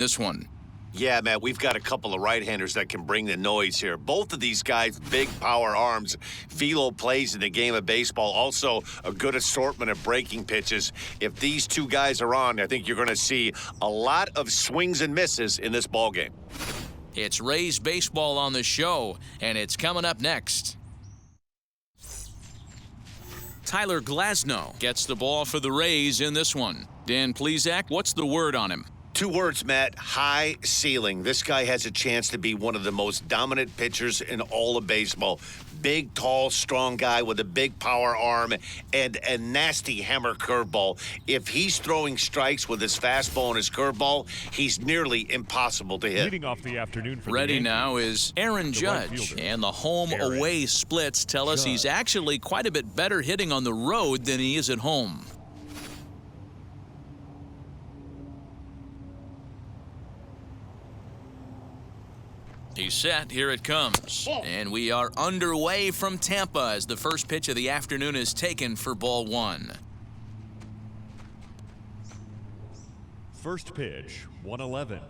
this one. Yeah, Matt, we've got a couple of right-handers that can bring the noise here. Both of these guys, big power arms. Velo plays in the game of baseball. Also, a good assortment of breaking pitches. If these two guys are on, I think you're going to see a lot of swings and misses in this ballgame. It's Rays baseball on the show, and it's coming up next. Tyler Glasnow gets the ball for the Rays in this one. Dan Plesac, what's the word on him? 2 words, Matt. High ceiling. This guy has a chance to be one of the most dominant pitchers in all of baseball. Big, tall, strong guy with a big power arm and a nasty hammer curveball. If he's throwing strikes with his fastball and his curveball, he's nearly impossible to hit. Leading off the afternoon for Ready the now is Aaron Judge, and the home-away splits tell us he's actually quite a bit better hitting on the road than he is at home. He's set. Here it comes. And we are underway from Tampa as the first pitch of the afternoon is taken for ball 1. First pitch, 111.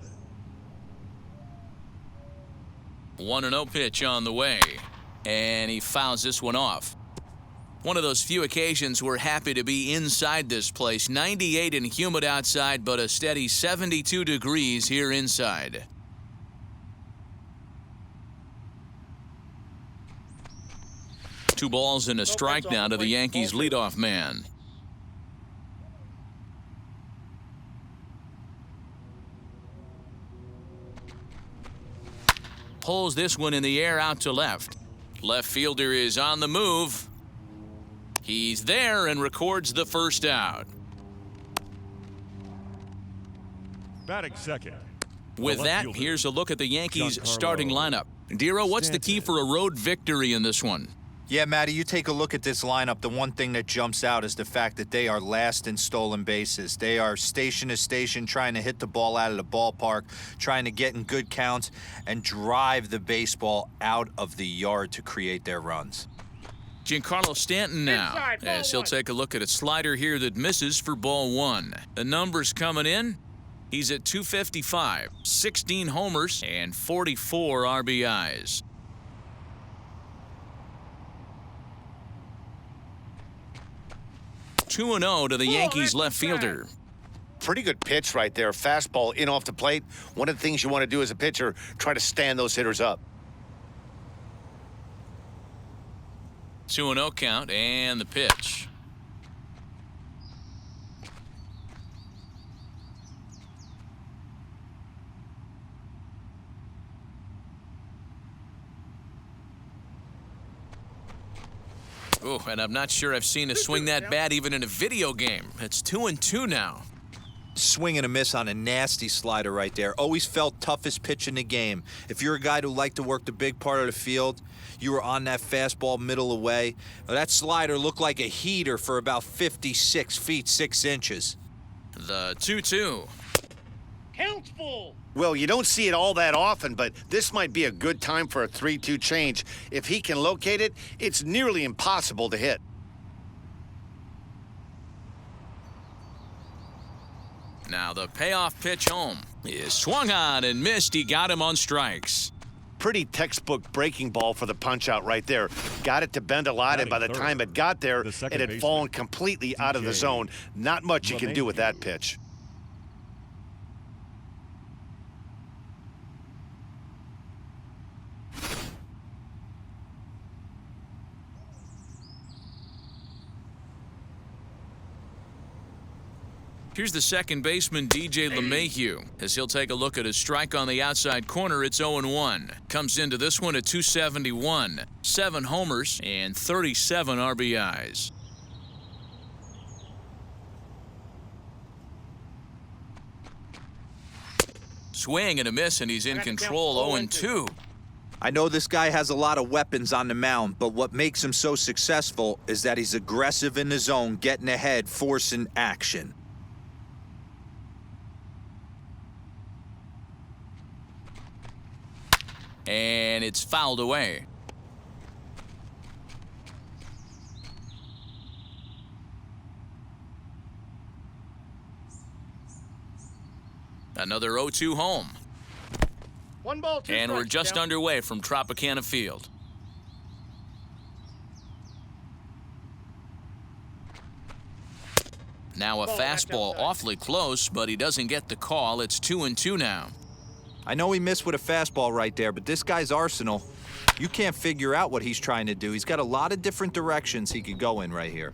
1-0 pitch on the way. And he fouls this one off. One of those few occasions we're happy to be inside this place. 98 and humid outside, but a steady 72 degrees here inside. Two balls and a strike now to the Yankees leadoff man. Pulls this one in the air out to left. Left fielder is on the move. He's there and records the first out. Batting second. With that, here's a look at the Yankees starting lineup. Dero, what's the key for a road victory in this one? Yeah, Matty, you take a look at this lineup. The one thing that jumps out is the fact that they are last in stolen bases. They are station to station trying to hit the ball out of the ballpark, trying to get in good counts and drive the baseball out of the yard to create their runs. Giancarlo Stanton now, as he'll take a look at a slider here that misses for ball 1. The numbers coming in. He's at 255, 16 homers, and 44 RBIs. 2-0 to the Yankees left fielder. Pretty good pitch right there. Fastball in off the plate. One of the things you want to do as a pitcher, try to stand those hitters up. 2-0 count and the pitch. Oh, and I'm not sure I've seen a swing that bad even in a video game. It's 2-2 now. Swing and a miss on a nasty slider right there. Always felt toughest pitch in the game. If you're a guy who liked to work the big part of the field, you were on that fastball middle away. Well, that slider looked like a heater for about 56 feet, 6 inches. The 2-2. Count's full. Well, you don't see it all that often, but this might be a good time for a 3-2 change. If he can locate it, it's nearly impossible to hit. Now the payoff pitch home is swung on and missed. He got him on strikes. Pretty textbook breaking ball for the punch-out right there. Got it to bend a lot, and by the time it got there, it had fallen completely out of the zone. Not much you can do with that pitch. Here's the second baseman, DJ LeMahieu, as he'll take a look at his strike on the outside corner. It's 0-1. Comes into this one at 271, 7 homers and 37 RBIs. Swing and a miss, and he's in control. 0-2. I know this guy has a lot of weapons on the mound, but what makes him so successful is that he's aggressive in the zone, getting ahead, forcing action. And it's fouled away. Another 0-2 home. 1 ball, 2 And we're strikes, just count. underway from Tropicana Field. Now a Ball back fastball outside. awfully close, but he doesn't get the call. It's 2-2 now. I know he missed with a fastball right there, but this guy's arsenal, you can't figure out what he's trying to do. He's got a lot of different directions he could go in right here.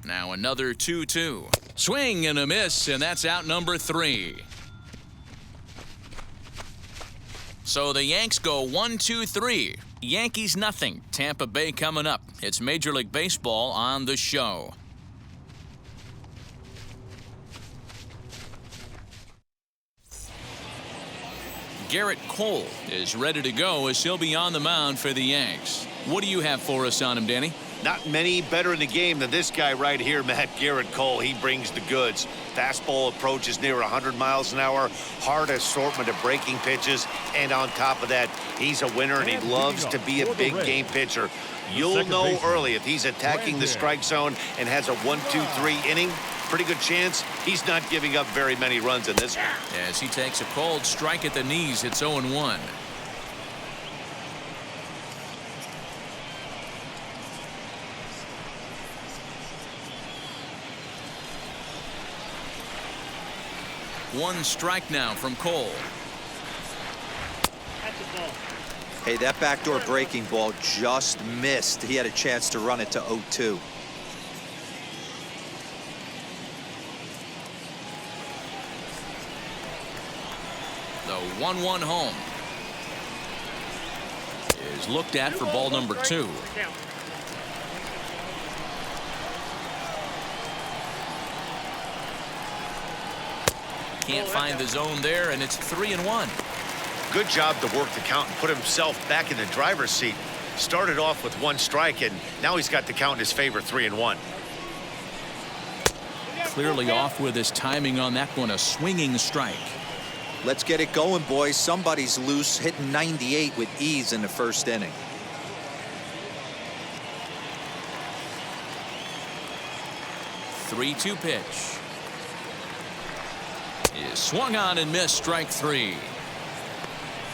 Now another 2-2. Swing and a miss, and that's out number 3. So the Yanks go 1-2-3. Yankees nothing. Tampa Bay coming up. It's Major League Baseball on the show. Garrett Cole is ready to go as he'll be on the mound for the Yanks. What do you have for us on him, Danny? Not many better in the game than this guy right here, Matt. Garrett Cole. He brings the goods. Fastball approaches near 100 miles an hour. Hard assortment of breaking pitches. And on top of that, he's a winner, and he loves to be a big game pitcher. You'll know early if he's attacking the strike zone and has a 1-2-3 inning. Pretty good chance he's not giving up very many runs in this one. As he takes a cold strike at the knees, it's 0-1. One strike now from Cole. That's a ball. Hey, that backdoor breaking ball just missed. He had a chance to run it to 0-2. The 1-1 home is looked at for ball number 2. Count. Can't find the zone there, and it's 3-1. Good job to work the count and put himself back in the driver's seat. Started off with 1 strike, and now he's got the count in his favor, 3-1. Clearly off with his timing on that one, a swinging strike. Let's get it going, boys. Somebody's loose, hitting 98 with ease in the first inning. Three-two pitch. Is swung on and missed, strike 3.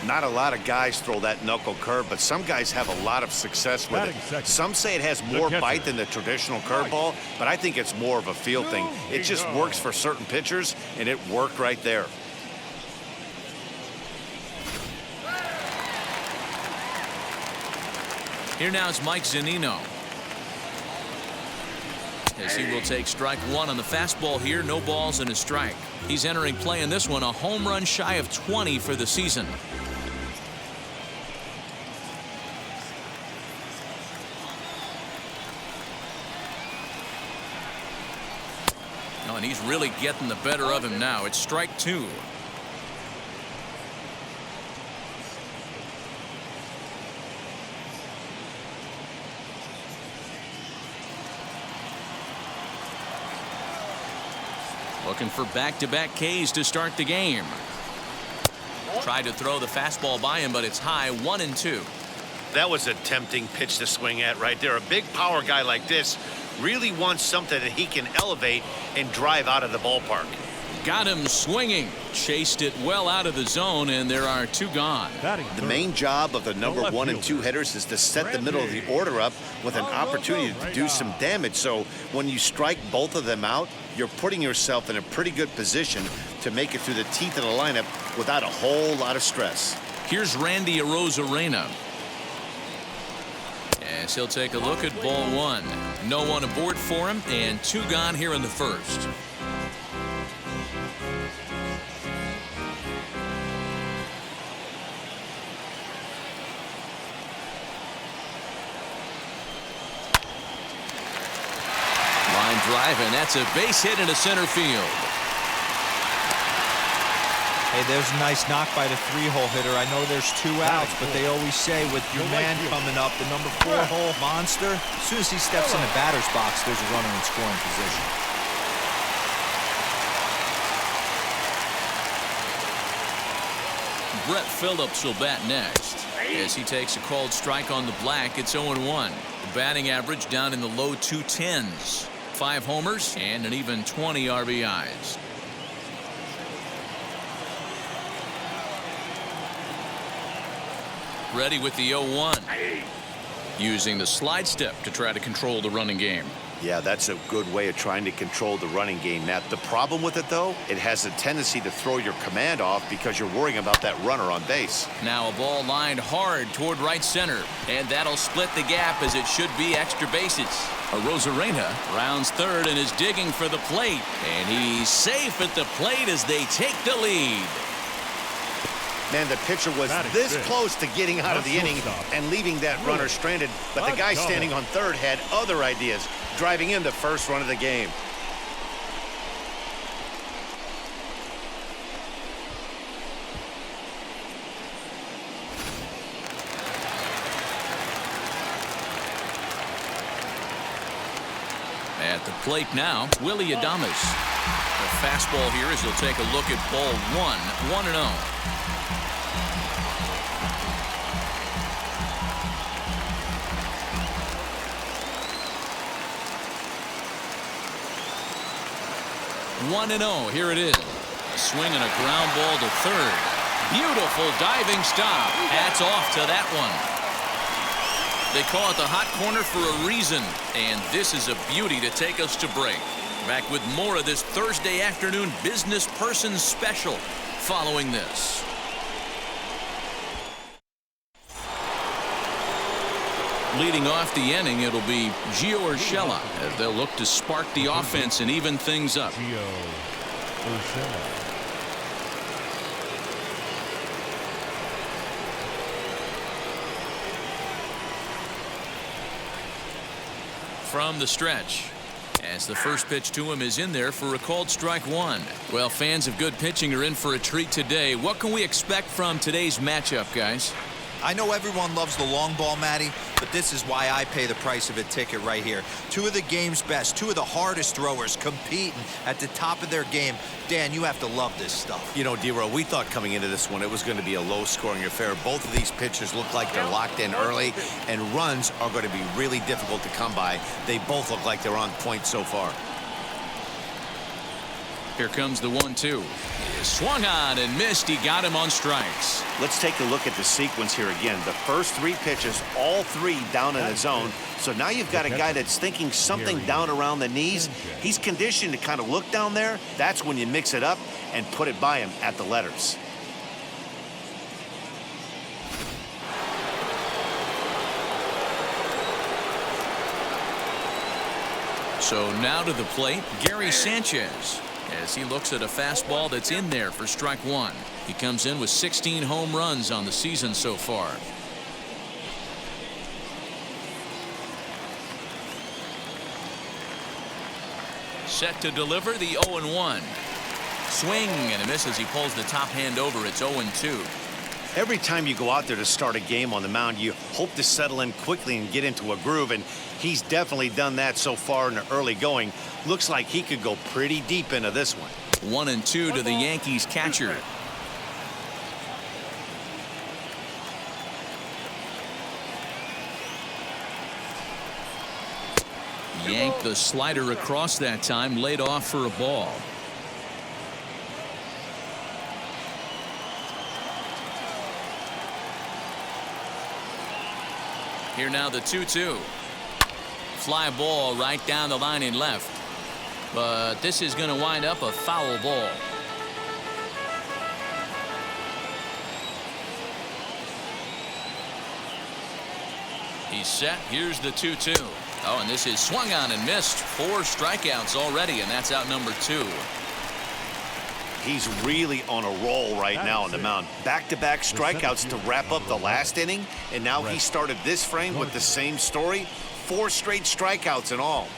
Not a lot of guys throw that knuckle curve, but some guys have a lot of success with Batting it. second. Some say it has more catcher. bite than the traditional curveball, but I think it's more of a feel thing. It just works for certain pitchers, and it worked right there. Here now is Mike Zunino. As he will take strike 1 on the fastball here, no balls and a strike. He's entering play in this one, a home run shy of 20 for the season. Oh, and he's really getting the better of him now. It's strike 2. Looking for back-to-back Ks to start the game. Tried to throw the fastball by him, but it's high, 1-2. That was a tempting pitch to swing at right there. A big power guy like this really wants something that he can elevate and drive out of the ballpark. Got him swinging. Chased it well out of the zone, and there are 2 gone. Batting The third. main job of the number left 1 and 2 fielder. hitters is to set the middle of the order up with an opportunity to do some damage. So when you strike both of them out, you're putting yourself in a pretty good position to make it through the teeth of the lineup without a whole lot of stress. Here's Randy Arozarena. As he'll take a look at ball 1. No one aboard for him, and 2 gone here in the first. Line drive, and that's a base hit into center field. Hey, there's a nice knock by the 3-hole hitter. I know there's 2 outs, but they always say with your man coming up, the number 4-hole monster, as soon as he steps in the batter's box, there's a runner in scoring position. Brett Phillips will bat next. as he takes a called strike on the black. It's 0-1. The batting average down in the low 210s. 5 homers and an even 20 RBIs. Ready with the 0-1. Using the slide step to try to control the running game. Yeah, that's a good way of trying to control the running game. Now, the problem with it, though, it has a tendency to throw your command off because you're worrying about that runner on base. Now a ball lined hard toward right center, and that'll split the gap as it should be extra bases. Arozarena rounds third and is digging for the plate, and he's safe at the plate as they take the lead. Man, the pitcher was this close to getting out of the inning and leaving that runner stranded, but the guy standing on third had other ideas, driving in the first run of the game. At the plate now, Willie Adames. A fastball here as he'll take a look at ball 1-0. Here it is. Swinging a ground ball to third. Beautiful diving stop. Hats off to that one. They call it the hot corner for a reason, and this is a beauty to take us to break. Back with more of this Thursday afternoon business person special following this. Leading off the inning, it'll be Gio Urshela as they'll look to spark the offense and even things up. Gio Urshela. From the stretch, as the first pitch to him is in there for a called strike 1. Well, fans of good pitching are in for a treat today. What can we expect from today's matchup, guys? I know everyone loves the long ball, Matty, but this is why I pay the price of a ticket right here. 2 of the game's best, 2 of the hardest throwers competing at the top of their game. Dan, you have to love this stuff. You know, D-Row, we thought coming into this one it was going to be a low-scoring affair. Both of these pitchers look like they're locked in early, and runs are going to be really difficult to come by. They both look like they're on point so far. Here comes the 1-2. Swung on and missed. He got him on strikes. Let's take a look at the sequence here again. The first 3 pitches, all 3 down in the zone. So now you've got a guy that's thinking something down around the knees. He's conditioned to kind of look down there. That's when you mix it up and put it by him at the letters. So now to the plate, Gary Sanchez, as he looks at a fastball that's in there for strike 1. He comes in with 16 home runs on the season so far. Set to deliver the 0-1. Swing and a miss as he pulls the top hand over. It's 0-2. Every time you go out there to start a game on the mound, you hope to settle in quickly and get into a groove, and he's definitely done that so far in the early going. Looks like he could go pretty deep into this one. 1-2 to the Yankees catcher. Yanked the slider across that time, laid off for a ball. Here now the 2-2. Fly ball right down the line in left. But this is going to wind up a foul ball. He's set. Here's the 2-2. Oh, and this is swung on and missed. 4 strikeouts already, and that's out number 2. He's really on a roll right now on the mound. Back-to-back strikeouts to wrap up the last inning, and now he started this frame with the same story. 4 straight strikeouts in all.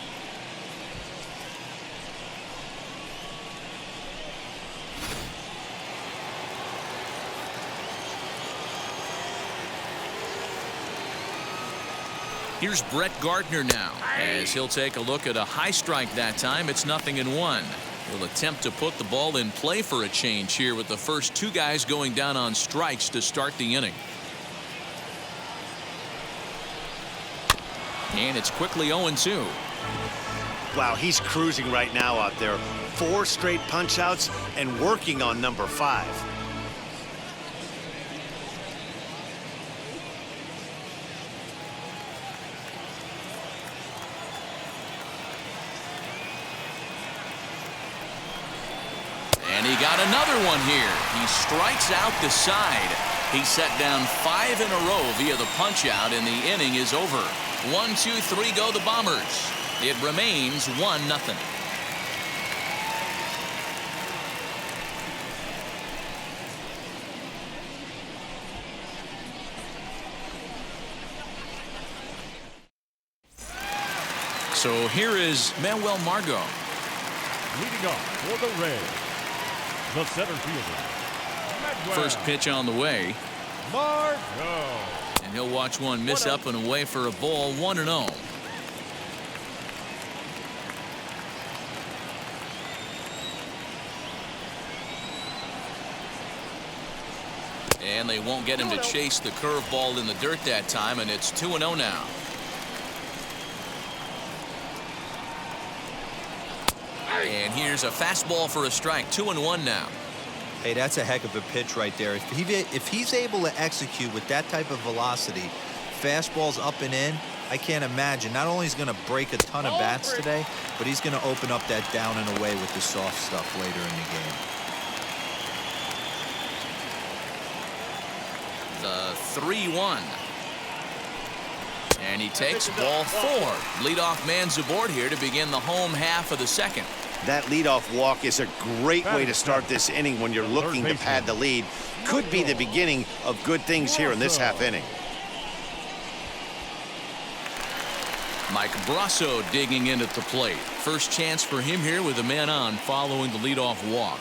Here's Brett Gardner now, as he'll take a look at a high strike that time. It's 0-1. He'll attempt to put the ball in play for a change here with the first 2 guys going down on strikes to start the inning. And it's quickly 0-2. Wow, he's cruising right now out there. 4 straight punch-outs and working on number 5. And he got another one here. He strikes out the side. He set down 5 in a row via the punch-out, and the inning is over. 1, 2, 3 go the Bombers. It remains 1-0. So here is Manuel Margot. Leading off for the Reds, the center fielder, Manuel First pitch on the way. Margot. And he'll watch one miss up and away for a ball. 1-0. And they won't get him to chase the curveball in the dirt that time, and it's 2-0 now. And here's a fastball for a strike. 2-1 now. Hey, that's a heck of a pitch right there. If he's able to execute with that type of velocity, fastballs up and in, I can't imagine. Not only is he going to break a ton of bats today, but he's going to open up that down and away with the soft stuff later in the game. The 3-1. And he takes ball 4. Leadoff man's aboard here to begin the home half of the second. That leadoff walk is a great way to start this inning when you're looking to pad the lead. Could be the beginning of good things here in this half inning. Mike Brasso digging in at the plate. First chance for him here with a man on following the leadoff walk.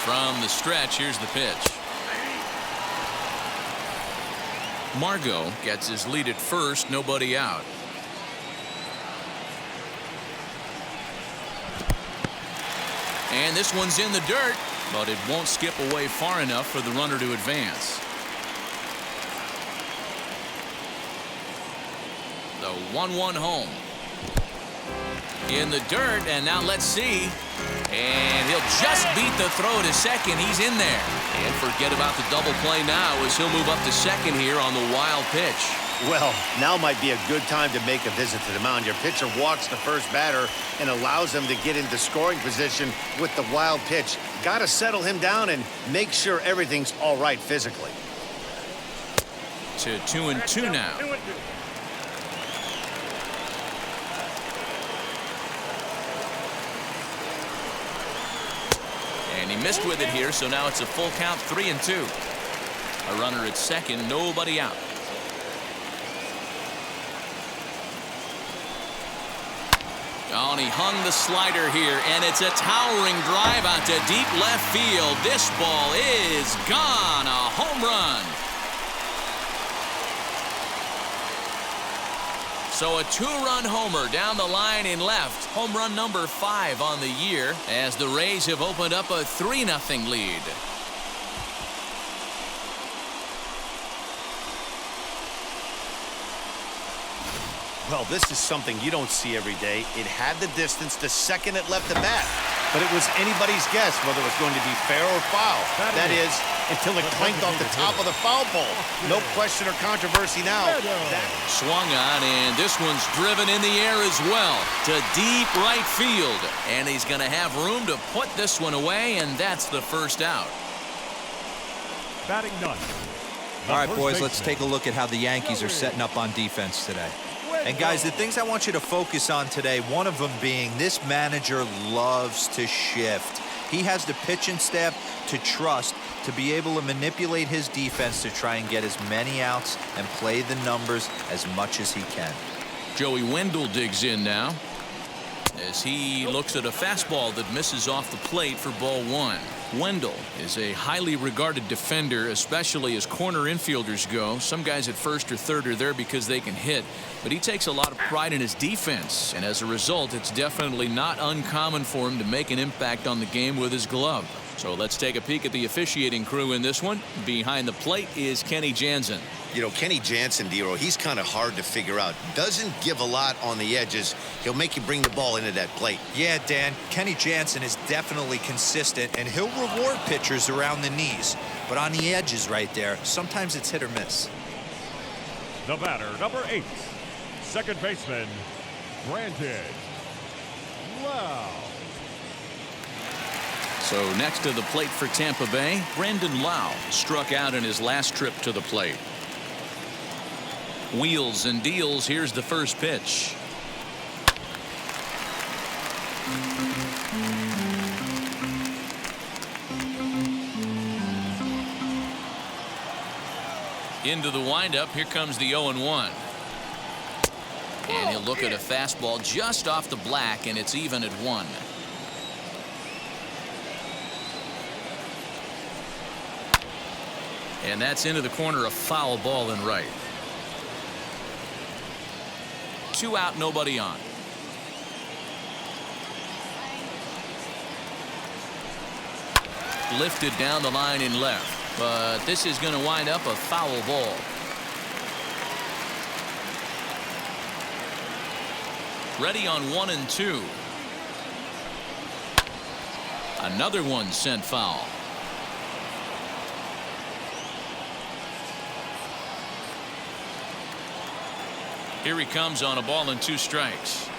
From the stretch, here's the pitch. Margot gets his lead at first, nobody out. And this one's in the dirt, but it won't skip away far enough for the runner to advance. The 1-1 home. In the dirt, and now let's see. And he'll just beat the throw to second. He's in there. And forget about the double play now as he'll move up to second here on the wild pitch. Well, now might be a good time to make a visit to the mound. Your pitcher walks the first batter and allows him to get into scoring position with the wild pitch. Got to settle him down and make sure everything's all right physically. To 2-2 now. And he missed with it here, so now it's a full count, 3-2. A runner at second, nobody out. Oh, and he hung the slider here, and it's a towering drive out to deep left field. This ball is gone, a home run. So a 2-run homer down the line in left. Home run number 5 on the year as the Rays have opened up a 3-0 lead. Well, this is something you don't see every day. It had the distance to second it left the bat. But it was anybody's guess whether it was going to be fair or foul. That is, until it clanked off the top of the foul pole. No question or controversy now. Swung on, and this one's driven in the air as well to deep right field. And he's going to have room to put this one away, and that's the first out. Batting none. All right, boys, let's take a look at how the Yankees are setting up on defense today. And guys, the things I want you to focus on today, one of them being this manager loves to shift. He has the pitching staff to trust to be able to manipulate his defense to try and get as many outs and play the numbers as much as he can. Joey Wendell digs in now. as he looks at a fastball that misses off the plate for ball one. Wendell is a highly regarded defender, especially as corner infielders go. Some guys at first or third are there because they can hit, but he takes a lot of pride in his defense, and as a result, it's definitely not uncommon for him to make an impact on the game with his glove. So let's take a peek at the officiating crew in this one. Behind the plate is Kenny Jansen. You know, Kenny Jansen, Dero, he's kind of hard to figure out. Doesn't give a lot on the edges. He'll make you bring the ball into that plate. Yeah, Dan, Kenny Jansen is definitely consistent, and he'll reward pitchers around the knees. But on the edges right there, sometimes it's hit or miss. The batter, number 8, second baseman, Brandon Lau. So next to the plate for Tampa Bay, Brandon Lau struck out in his last trip to the plate. Wheels and deals. Here's the first pitch. Into the windup. Here comes the 0-1. And he'll look at a fastball just off the black, and it's even at 1. And that's into the corner, a foul ball and right. 2 out, nobody on. Lifted down the line in left, but this is going to wind up a foul ball. Ready on 1 and 2. Another one sent foul. Here he comes on a ball and 2 strikes.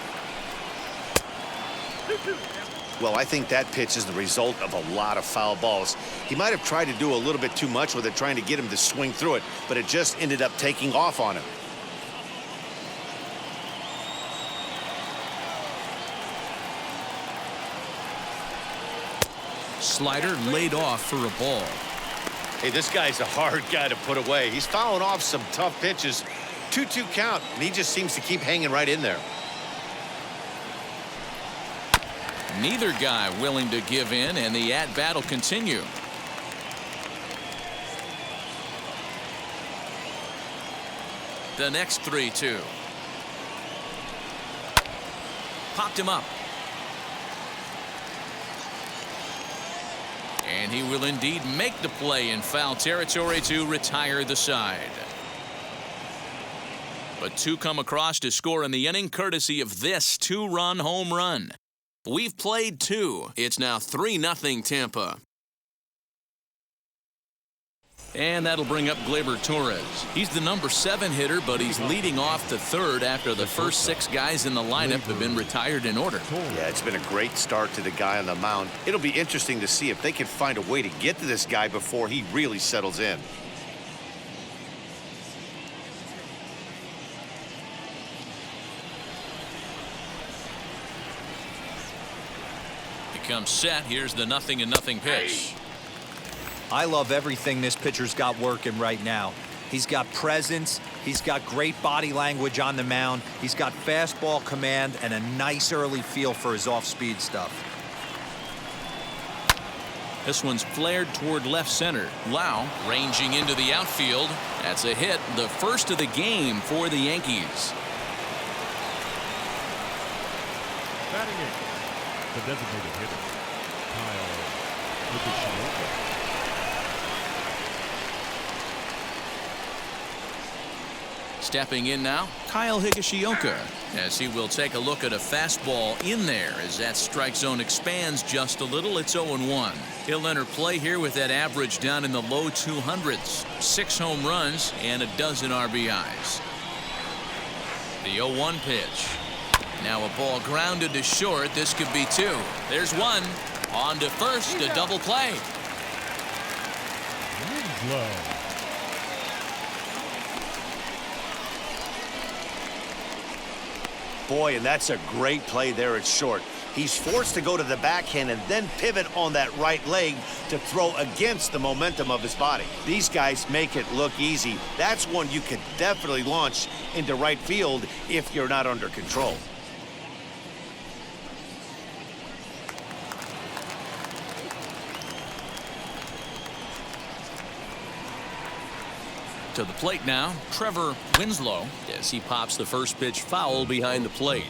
Well, I think that pitch is the result of a lot of foul balls. He might have tried to do a little bit too much with it, trying to get him to swing through it, but it just ended up taking off on him. Slider laid off for a ball. Hey, this guy's a hard guy to put away. He's fouling off some tough pitches. 2-2 count, and he just seems to keep hanging right in there. Neither guy willing to give in, and the at-bat will continue. The next 3-2. Popped him up. And he will indeed make the play in foul territory to retire the side. But 2 come across to score in the inning, courtesy of this 2-run home run. We've played 2. It's now 3-0 Tampa. And that'll bring up Gleyber Torres. He's the number 7 hitter, but he's leading off the 3rd after the first 6 guys in the lineup have been retired in order. Yeah, it's been a great start to the guy on the mound. It'll be interesting to see if they can find a way to get to this guy before he really settles in. Comes set. Here's the 0-0 pitch. I love everything this pitcher's got working right now. He's got presence. He's got great body language on the mound. He's got fastball command and a nice early feel for his off-speed stuff. This one's flared toward left center. Lau ranging into the outfield. That's a hit, the first of the game for the Yankees. Batting in, the designated hitter, Kyle Higashioka. Stepping in now, Kyle Higashioka, as he will take a look at a fastball in there as that strike zone expands just a little. It's 0-1. He'll enter play here with that average down in the low 200s. 6 home runs and a dozen RBIs. The 0-1 pitch. Now a ball grounded to short. This could be 2. There's 1. On to first, a double play. Winslow. Boy, and that's a great play there at short. He's forced to go to the backhand and then pivot on that right leg to throw against the momentum of his body. These guys make it look easy. That's one you could definitely launch into right field if you're not under control. To the plate now, Trevor Winslow, as he pops the first pitch foul behind the plate.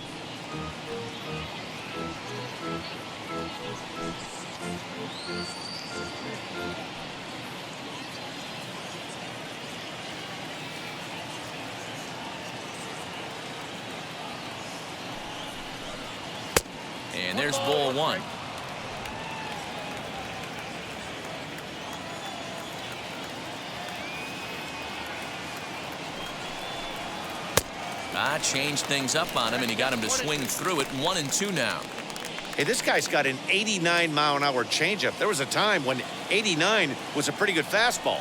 And there's ball one. Changed things up on him, and he got him to swing through it. 1-2 now. Hey, this guy's got an 89-mile-an-hour changeup. There was a time when 89 was a pretty good fastball.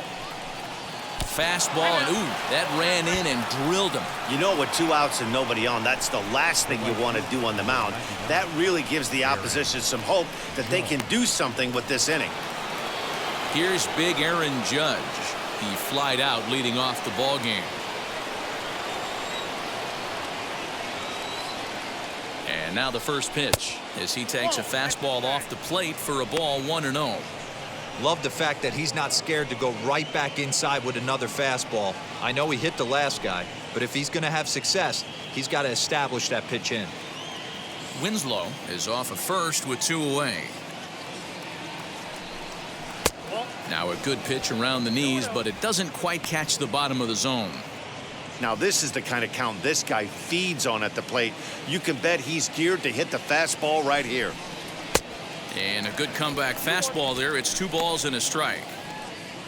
Fastball, and ooh, that ran in and drilled him. You know, with 2 outs and nobody on, that's the last thing you want to do on the mound. That really gives the opposition some hope that they can do something with this inning. Here's big Aaron Judge. He flied out leading off the ball game. And now the first pitch as he takes a fastball off the plate for a ball 1-0. Love the fact that he's not scared to go right back inside with another fastball. I know he hit the last guy, but if he's going to have success, he's got to establish that pitch in. Winslow is off of first with 2 away. Now a good pitch around the knees, but it doesn't quite catch the bottom of the zone. Now, this is the kind of count this guy feeds on at the plate. You can bet he's geared to hit the fastball right here. And a good comeback fastball there. It's 2 balls and a strike.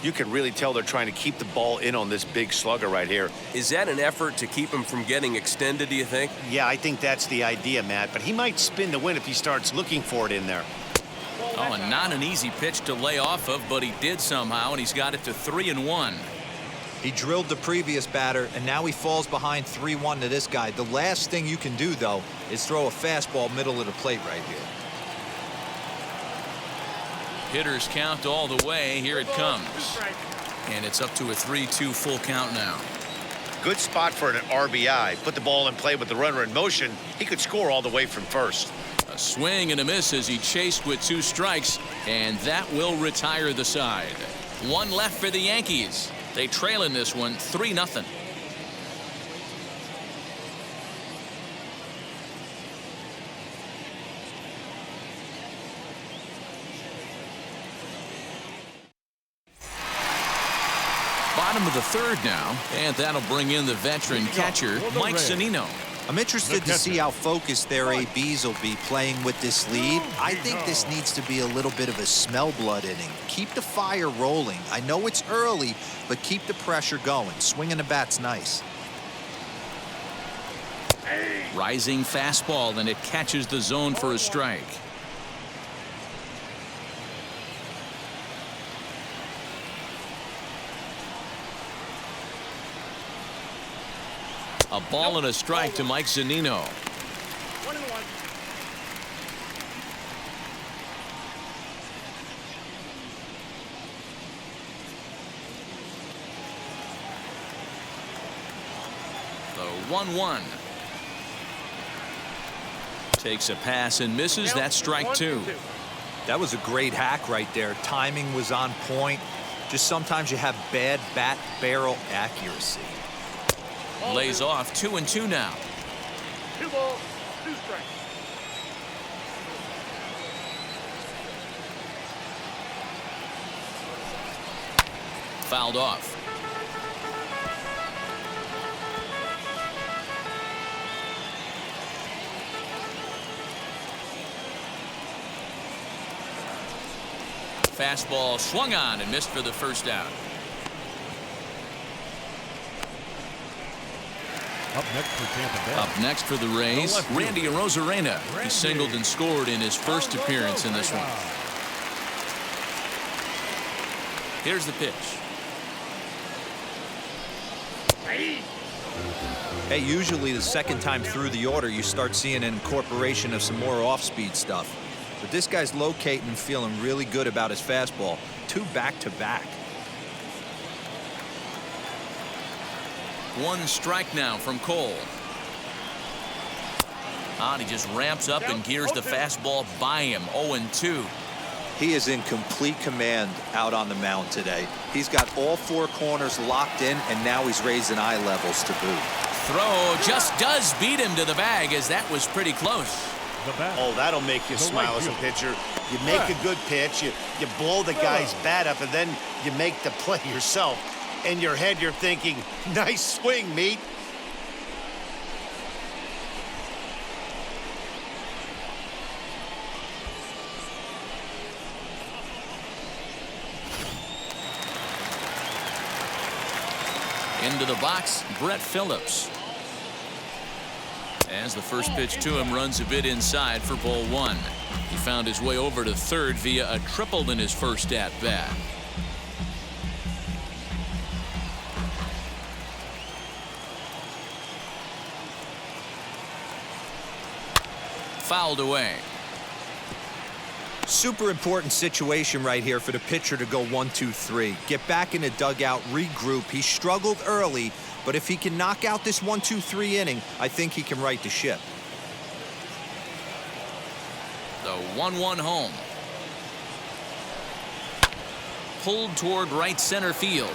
You can really tell they're trying to keep the ball in on this big slugger right here. Is that an effort to keep him from getting extended, do you think? Yeah, I think that's the idea, Matt. But he might spin to win if he starts looking for it in there. Oh, and not an easy pitch to lay off of, but he did somehow, and he's got it to 3-1. He drilled the previous batter, and now he falls behind 3-1 to this guy. The last thing you can do, though, is throw a fastball middle of the plate right here. Hitters count all the way. Here it comes. And it's up to a 3-2 full count now. Good spot for an RBI. Put the ball in play with the runner in motion. He could score all the way from first. A swing and a miss as he chased with 2 strikes, and that will retire the side. 1 left for the Yankees. They trail in this one 3-0. Bottom of the 3rd now, and that'll bring in the veteran catcher, Mike Zunino. I'm interested to see how focused their ABs will be playing with this lead. I think this needs to be a little bit of a smell blood inning. Keep the fire rolling. I know it's early, but keep the pressure going. Swinging the bat's nice. Rising fastball, and it catches the zone for a strike. A ball and a strike to Mike Zunino. 1-1. The 1-1. Takes a pass and misses. That's strike 2. That was a great hack right there. Timing was on point. Just sometimes you have bad bat barrel accuracy. Lays off 2-2 now. 2 balls, 2 strikes. Fouled off. Fastball swung on and missed for the first out. Up next for Tampa Bay. Up next for the Rays, Randy Arozarena. He singled and scored in his first appearance in this one. Here's the pitch. Hey, usually the second time through the order, you start seeing an incorporation of some more off-speed stuff. But this guy's locating and feeling really good about his fastball. 2 back-to-back. 1 strike now from Cole. And he just ramps up and gears the fastball by him. 0-2. He is in complete command out on the mound today. He's got all four corners locked in, and now he's raising eye levels to boot. Throw just does beat him to the bag, as that was pretty close. Oh, that'll make you smile as a pitcher. You make a good pitch, you blow the guy's bat up, and then you make the play yourself. In your head, you're thinking, nice swing, meat. Into the box, Brett Phillips. As the first pitch to him runs a bit inside for ball one. He found his way over to third via a triple in his first at-bat. Fouled away. Super important situation right here for the pitcher to go 1-2-3. Get back in the dugout, regroup. He struggled early, but if he can knock out this 1-2-3 inning, I think he can right the ship. The 1-1 home. Pulled toward right center field.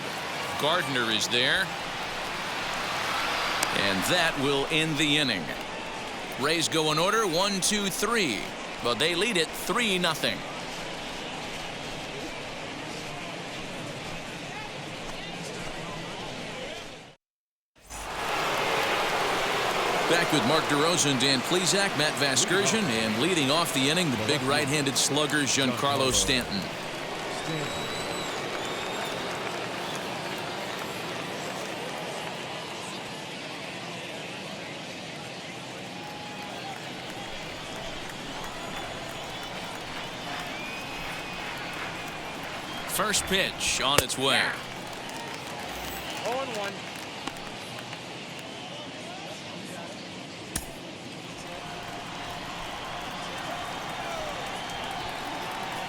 Gardner is there. And that will end the inning. Rays go in order 1-2-3. But they lead it 3-0. Back with Mark DeRosa and Dan Plesac, Matt Vasgersian, and leading off the inning, the big right-handed slugger, Giancarlo Stanton. First pitch on its way. 0-1.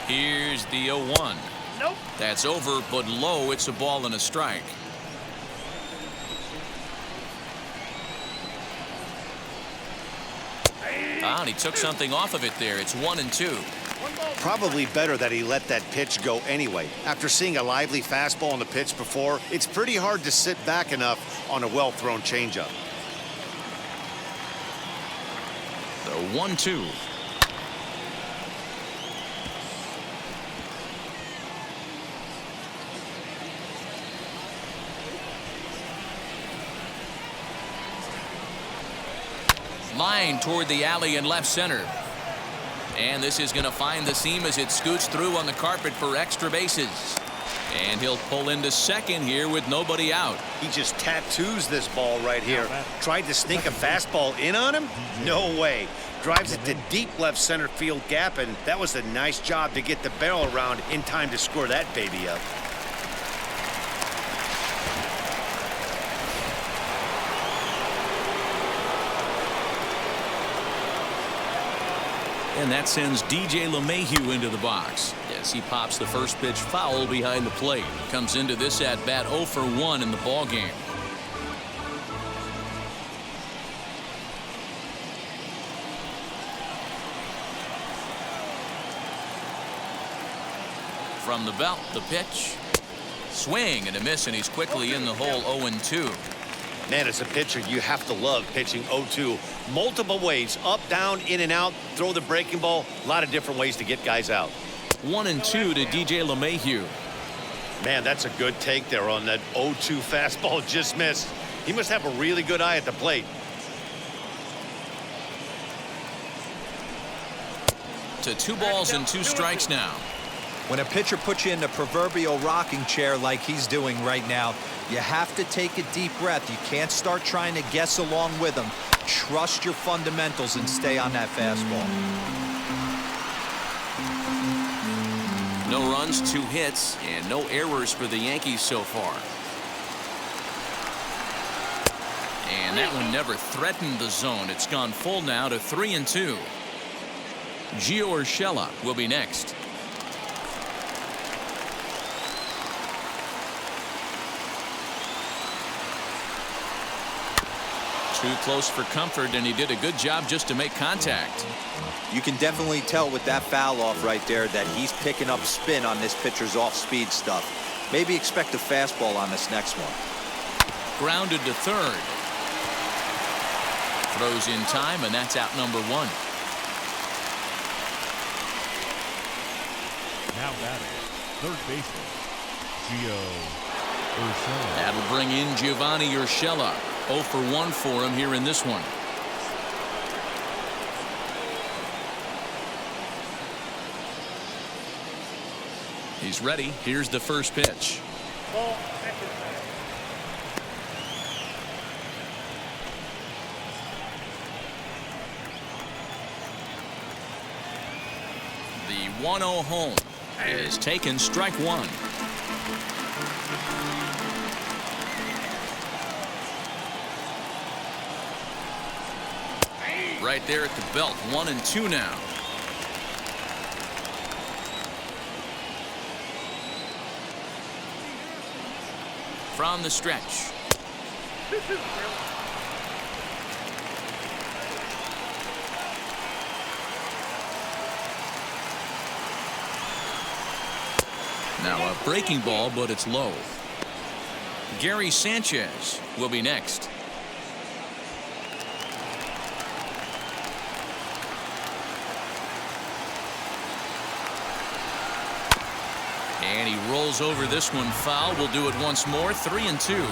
Here's the 0-1. Nope. That's over, but low. It's a ball and a strike. And he took something off of it there. It's 1-2. Probably better that he let that pitch go anyway. After seeing a lively fastball on the pitch before, it's pretty hard to sit back enough on a well-thrown changeup. The 1-2. Line toward the alley in left center. And this is going to find the seam as it scoots through on the carpet for extra bases. And he'll pull into second here with nobody out. He just tattoos this ball right here. Tried to sneak a fastball in on him? No way. Drives it to deep left center field gap, and that was a nice job to get the barrel around in time to score that baby up. And that sends DJ LeMahieu into the box as he pops the first pitch foul behind the plate. Comes into this at bat 0 for 1 in the ball game. From the belt, the pitch. Swing and a miss, and he's quickly in the hole 0-2. Man, as a pitcher, you have to love pitching 0-2. Multiple ways, up, down, in and out, throw the breaking ball. A lot of different ways to get guys out. 1-2 to DJ LeMahieu. Man, that's a good take there on that 0-2 fastball just missed. He must have a really good eye at the plate. To 2 balls and 2 strikes now. When a pitcher puts you in the proverbial rocking chair like he's doing right now, you have to take a deep breath. You can't start trying to guess along with him. Trust your fundamentals and stay on that fastball. No runs, 2 hits, and no errors for the Yankees so far. And that one never threatened the zone. It's gone full now to 3-2. Gio Urshela will be next. Too close for comfort, and he did a good job just to make contact. You can definitely tell with that foul off right there that he's picking up spin on this pitcher's off-speed stuff. Maybe expect a fastball on this next one. Grounded to third. Throws in time, and that's out number one. Now batting, third baseman, Gio Urshela. That'll bring in Giovanni Urshela. 0 for 1 for him here in this one. He's ready. Here's the first pitch. Ball, second. The 1-0 home is taken, strike one. Right there at the belt. 1-2 now. From the stretch. Now a breaking ball, but it's low. Gary Sanchez will be next. And he rolls over this one foul. We'll do it once more. 3-2.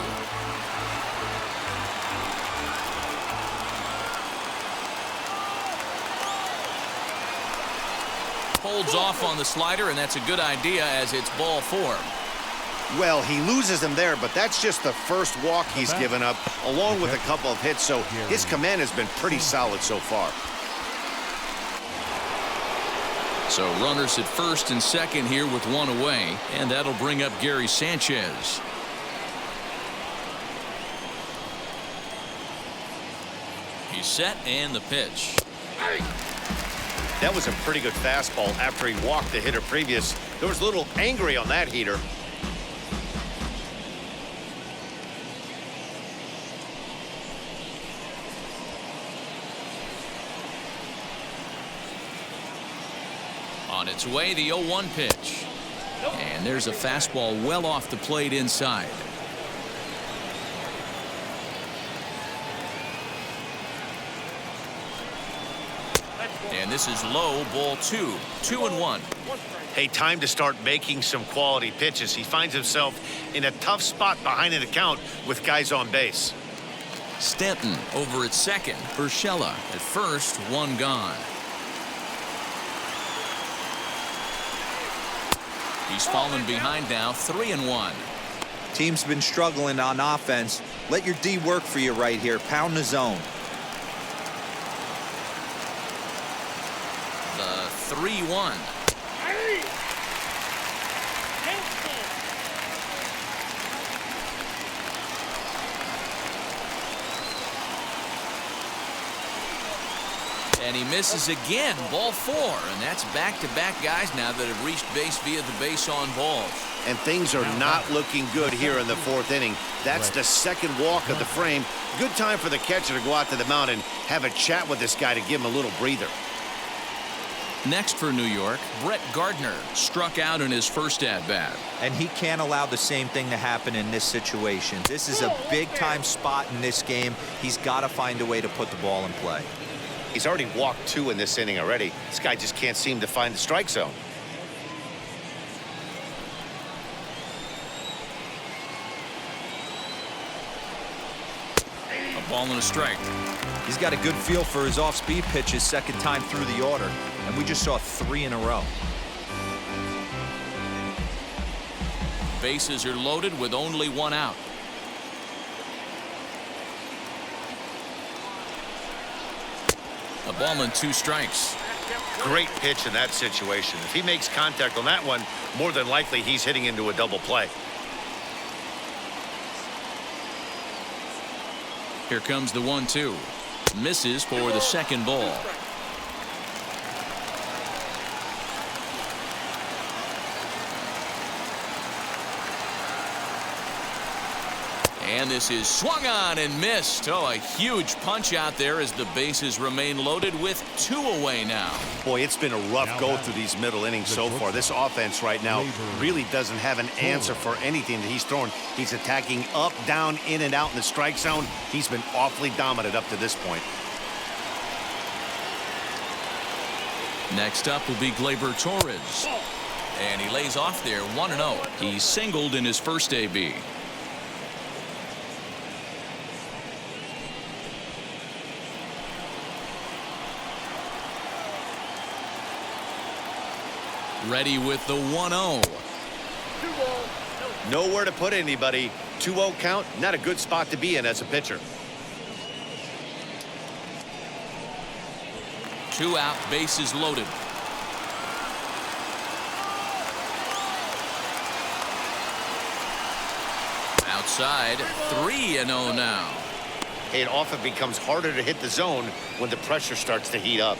Holds off on the slider, and that's a good idea as it's ball 4. Well, he loses him there, but that's just the first walk he's given up, along with a couple of hits, so his command has been pretty solid so far. So runners at first and second here with one away, and that'll bring up Gary Sanchez. He's set, and the pitch. That was a pretty good fastball after he walked the hitter previous. There was a little angry on that heater. On its way, the 0-1 pitch. And there's a fastball well off the plate inside. And this is low, ball 2. 2-1. Hey, time to start making some quality pitches. He finds himself in a tough spot behind an account with guys on base. Stanton over at second. Urshela at first, one gone. He's fallen behind now, 3-1. Team's been struggling on offense. Let your D work for you right here. Pound the zone. The 3-1. And he misses again, ball 4, and that's back-to-back guys now that have reached base via the base on balls. And things are not looking good here in the 4th inning. That's the second walk of the frame. Good time for the catcher to go out to the mound and have a chat with this guy to give him a little breather. Next for New York, Brett Gardner struck out in his first at-bat. And he can't allow the same thing to happen in this situation. This is a big-time spot in this game. He's got to find a way to put the ball in play. He's already walked 2 in this inning already. This guy just can't seem to find the strike zone. A ball and a strike. He's got a good feel for his off-speed pitches second time through the order, and we just saw 3 in a row. Bases are loaded with only one out. A ball and 2 strikes. Great pitch in that situation. If he makes contact on that one, more than likely he's hitting into a double play. Here comes the 1-2. Misses for the second ball. And this is swung on and missed. Oh, a huge punch out there as the bases remain loaded with 2 away now. Boy, it's been a rough go through these middle innings so far. This offense right now really doesn't have an answer for anything that he's throwing. He's attacking up, down, in, and out in the strike zone. He's been awfully dominant up to this point. Next up will be Gleyber Torres. And he lays off there 1-0. He singled in his first AB. Ready with the 1-0. Nowhere to put anybody. 2-0 count, not a good spot to be in as a pitcher. 2 out, bases loaded. Outside, 3-0 now. It often becomes harder to hit the zone when the pressure starts to heat up.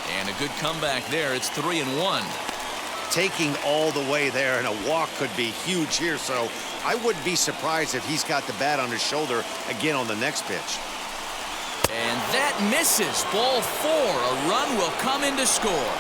And a good comeback there. It's 3-1. Taking all the way there, and a walk could be huge here, so I wouldn't be surprised if he's got the bat on his shoulder again on the next pitch. And that misses. Ball 4. A run will come in to score.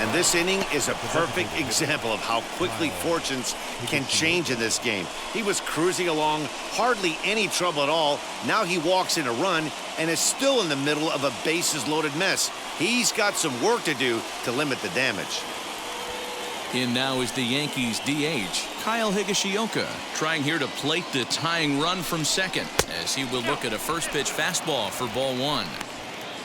And this inning is a perfect example of how quickly fortunes can change in this game. He was cruising along, hardly any trouble at all. Now he walks in a run and is still in the middle of a bases-loaded mess. He's got some work to do to limit the damage. In now is the Yankees DH, Kyle Higashioka, trying here to plate the tying run from second as he will look at a first pitch fastball for ball 1.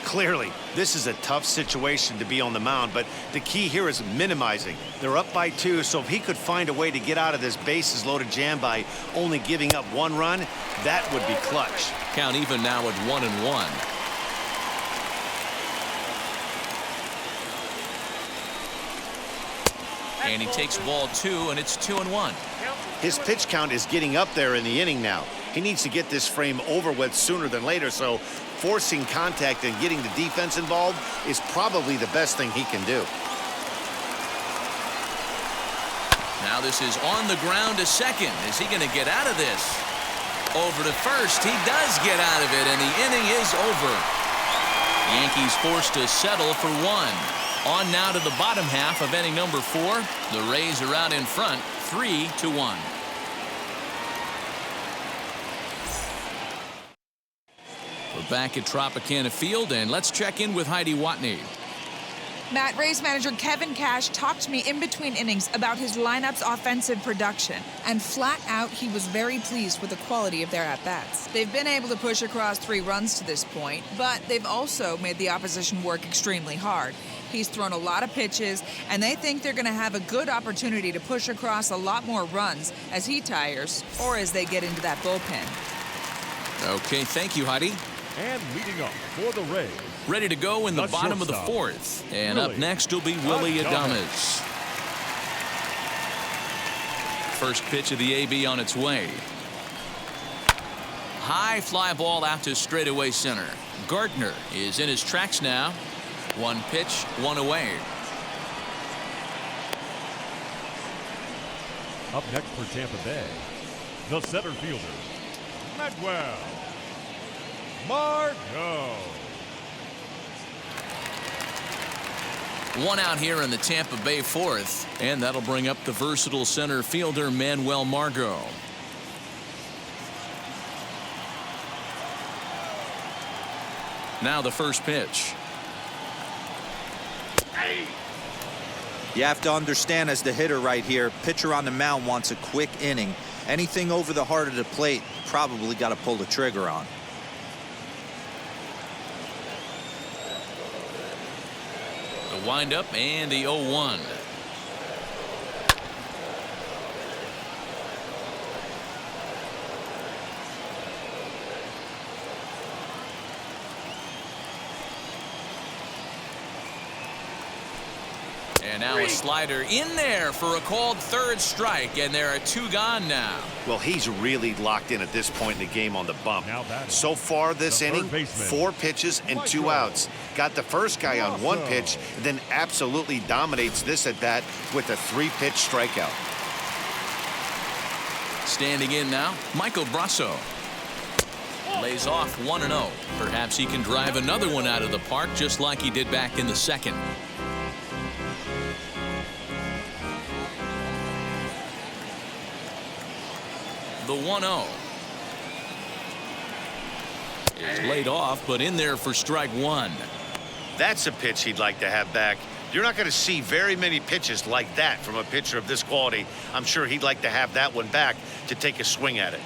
Clearly, this is a tough situation to be on the mound, but the key here is minimizing. They're up by 2, so if he could find a way to get out of this bases-loaded jam by only giving up 1 run, that would be clutch. Count even now at 1-1. And he takes ball 2, and it's 2-1. His pitch count is getting up there in the inning now. He needs to get this frame over with sooner than later, so forcing contact and getting the defense involved is probably the best thing he can do. Now this is on the ground to second. Is he going to get out of this? Over to first. He does get out of it, and the inning is over. Yankees forced to settle for 1. On now to the bottom half of inning number 4. The Rays are out in front, 3-1. We're back at Tropicana Field, and let's check in with Heidi Watney. Matt, Rays manager Kevin Cash talked to me in between innings about his lineup's offensive production, and flat out he was very pleased with the quality of their at-bats. They've been able to push across 3 runs to this point, but they've also made the opposition work extremely hard. He's thrown a lot of pitches, and they think they're going to have a good opportunity to push across a lot more runs as he tires or as they get into that bullpen. Okay, thank you, Heidi. And leading off for the Rays, Ready to go in the bottom of the shortstop, 4th. And up Willie next will be Willie Adames. Adames. First pitch of the AB on its way. High fly ball out to straightaway center. Gardner is in his tracks now. 1 pitch, 1 away. Up next for Tampa Bay, the center fielder, Manuel Margot. 1 out here in the Tampa Bay 4th, and that'll bring up the versatile center fielder Manuel Margot. Now the first pitch. You have to understand, as the hitter right here, pitcher on the mound wants a quick inning. Anything over the heart of the plate, probably got to pull the trigger on. The windup and the 0-1. And now a slider in there for a called third strike, and there are 2 gone now. Well, he's really locked in at this point in the game on the bump. Now batting, So far this the third inning, baseman, 4 pitches and 2 Michael outs. Got the first guy on 1 Brasso. pitch, then absolutely dominates this at bat with a 3-pitch strikeout. Standing in now, Michael Brasso. Lays off 1-0. Perhaps he can drive another one out of the park just like he did back in the second. The 1-0 is laid off, but in there for strike 1. That's a pitch he'd like to have back. You're not going to see very many pitches like that from a pitcher of this quality. I'm sure he'd like to have that one back to take a swing at it.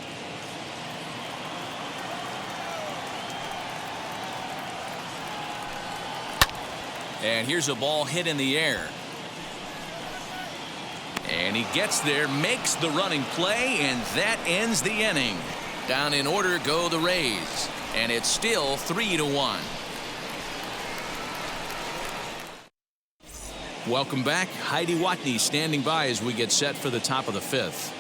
And here's a ball hit in the air. And he gets there, makes the running play, and that ends the inning. Down in order go the Rays. And it's still 3-1. Welcome back. Heidi Watney standing by as we get set for the top of the 5th.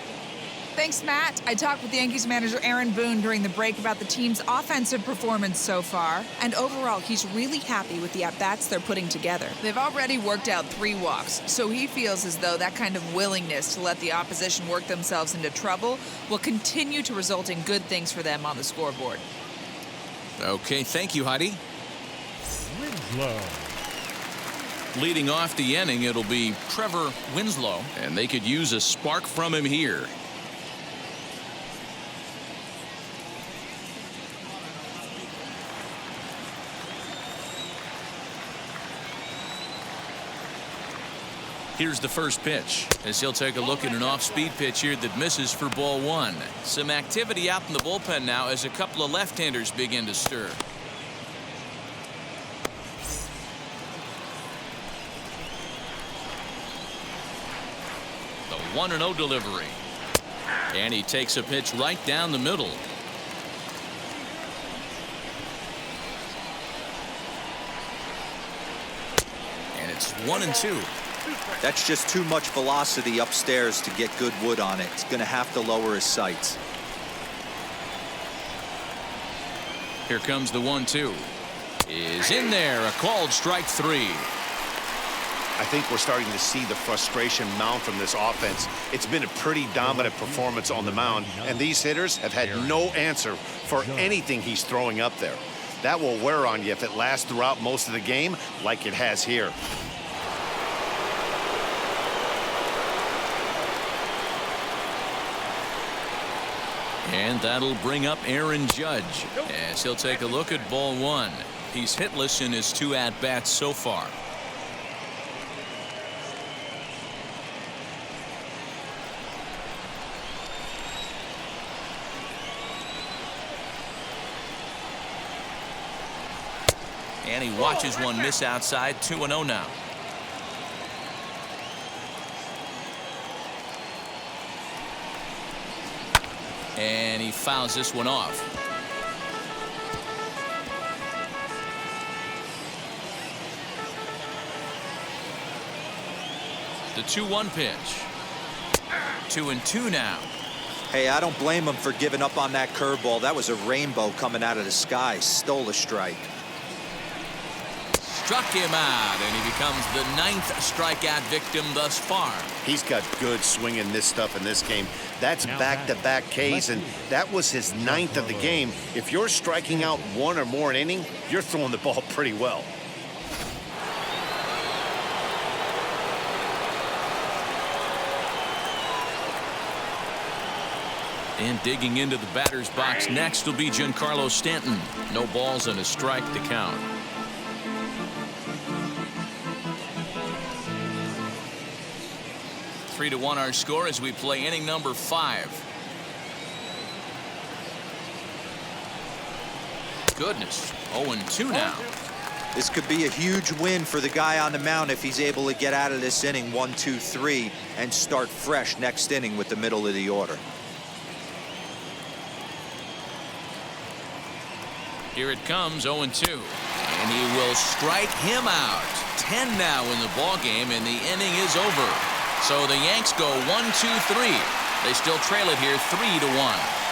Thanks, Matt. I talked with Yankees manager Aaron Boone during the break about the team's offensive performance so far, and overall, he's really happy with the at-bats they're putting together. They've already worked out 3 walks, so he feels as though that kind of willingness to let the opposition work themselves into trouble will continue to result in good things for them on the scoreboard. Okay, thank you, Heidi. Winslow. Leading off the inning, it'll be Trevor Winslow, and they could use a spark from him here. Here's the first pitch as he'll take a look at an off-speed pitch here that misses for ball 1. Some activity out in the bullpen now as a couple of left-handers begin to stir. The 1-0 delivery. And he takes a pitch right down the middle. And it's 1-2. That's just too much velocity upstairs to get good wood on it. He's going to have to lower his sights. Here comes the 1-2. Is in there, a called strike 3. I think we're starting to see the frustration mount from this offense. It's been a pretty dominant performance on the mound, and these hitters have had no answer for anything he's throwing up there. That will wear on you if it lasts throughout most of the game like it has here. And that'll bring up Aaron Judge as he'll take a look at ball 1. He's hitless in his 2 at-bats so far. And he watches one miss outside. 2-0 now. And he fouls this one off. The 2-1 pitch. 2-2 now. Hey, I don't blame him for giving up on that curveball. That was a rainbow coming out of the sky. Stole a strike. Struck him out, and he becomes the 9th strikeout victim thus far. He's got good swinging this stuff in this game. That's back-to-back Ks, and that was his 9th of the game. If you're striking out 1 or more an inning, you're throwing the ball pretty well. And digging into the batter's box next will be Giancarlo Stanton. No balls and a strike to count. Three to 1 our score as we play inning number 5. Goodness, 0-2 now. This could be a huge win for the guy on the mound if he's able to get out of this inning 1, 2, 3 and start fresh next inning with the middle of the order. Here it comes, 0-2. And he will strike him out. 10 now in the ball game, and the inning is over. So the Yanks go 1-2-3. They still trail it here 3-1.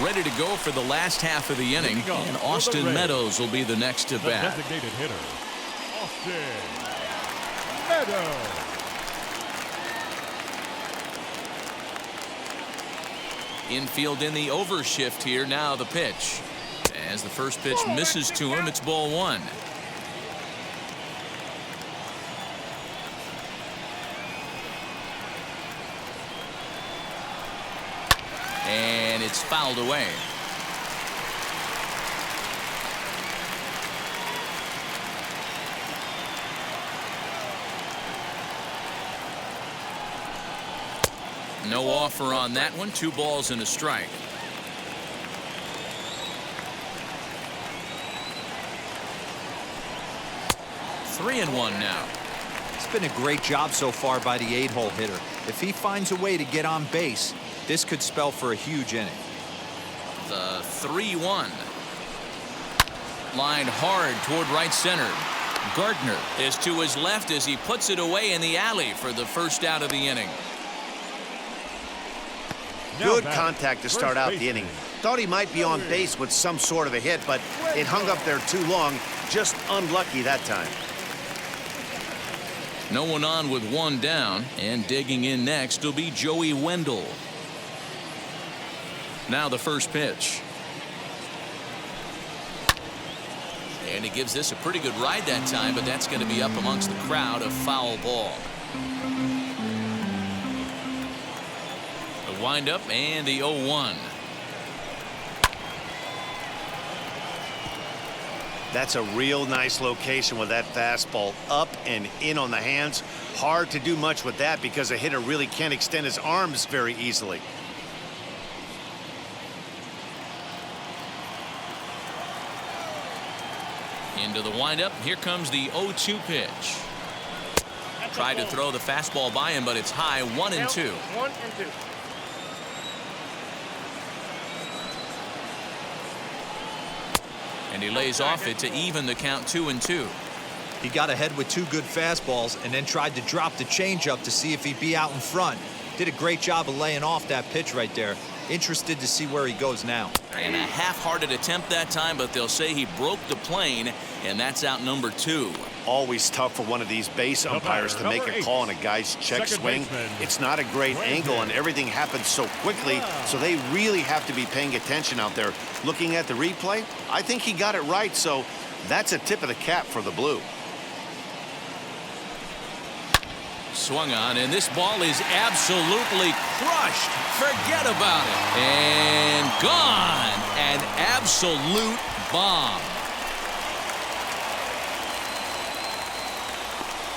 Ready to go for the last half of the inning, and Austin Meadows will be the next to bat. Designated hitter, Austin Meadows. Infield in the overshift here. Now the pitch. As the first pitch misses to him, it's ball one. And it's fouled away. No offer on that one. 2 balls and a strike. Three and one now. It's been a great job so far by the 8-hole hitter. If he finds a way to get on base, this could spell for a huge inning. The 3-1. Lined hard toward right center. Gardner is to his left as he puts it away in the alley for the first out of the inning. Good contact to start out the inning. Thought he might be on base with some sort of a hit, but it hung up there too long. Just unlucky that time. No one on with 1 down, and digging in next will be Joey Wendell. Now the first pitch. And he gives this a pretty good ride that time, but that's going to be up amongst the crowd. A foul ball. The windup and the 0-1. That's a real nice location with that fastball up and in on the hands. Hard to do much with that because a hitter really can't extend his arms very easily. Into the windup. Here comes the 0-2 pitch. Tried to throw the fastball by him, but it's high. 1-2. 1-2. And he lays off it to even the count 2-2. He got ahead with 2 good fastballs and then tried to drop the changeup to see if he'd be out in front. Did a great job of laying off that pitch right there. Interested to see where he goes now. And a half-hearted attempt that time, but they'll say he broke the plane, and that's out number 2. Always tough for one of these base umpires to make a call on a guy's check swing. It's not a great angle, and everything happens so quickly, so they really have to be paying attention out there. Looking at the replay, I think he got it right, so that's a tip of the cap for the Blue. Swung on, and this ball is absolutely crushed. Forget about it. And gone. An absolute bomb.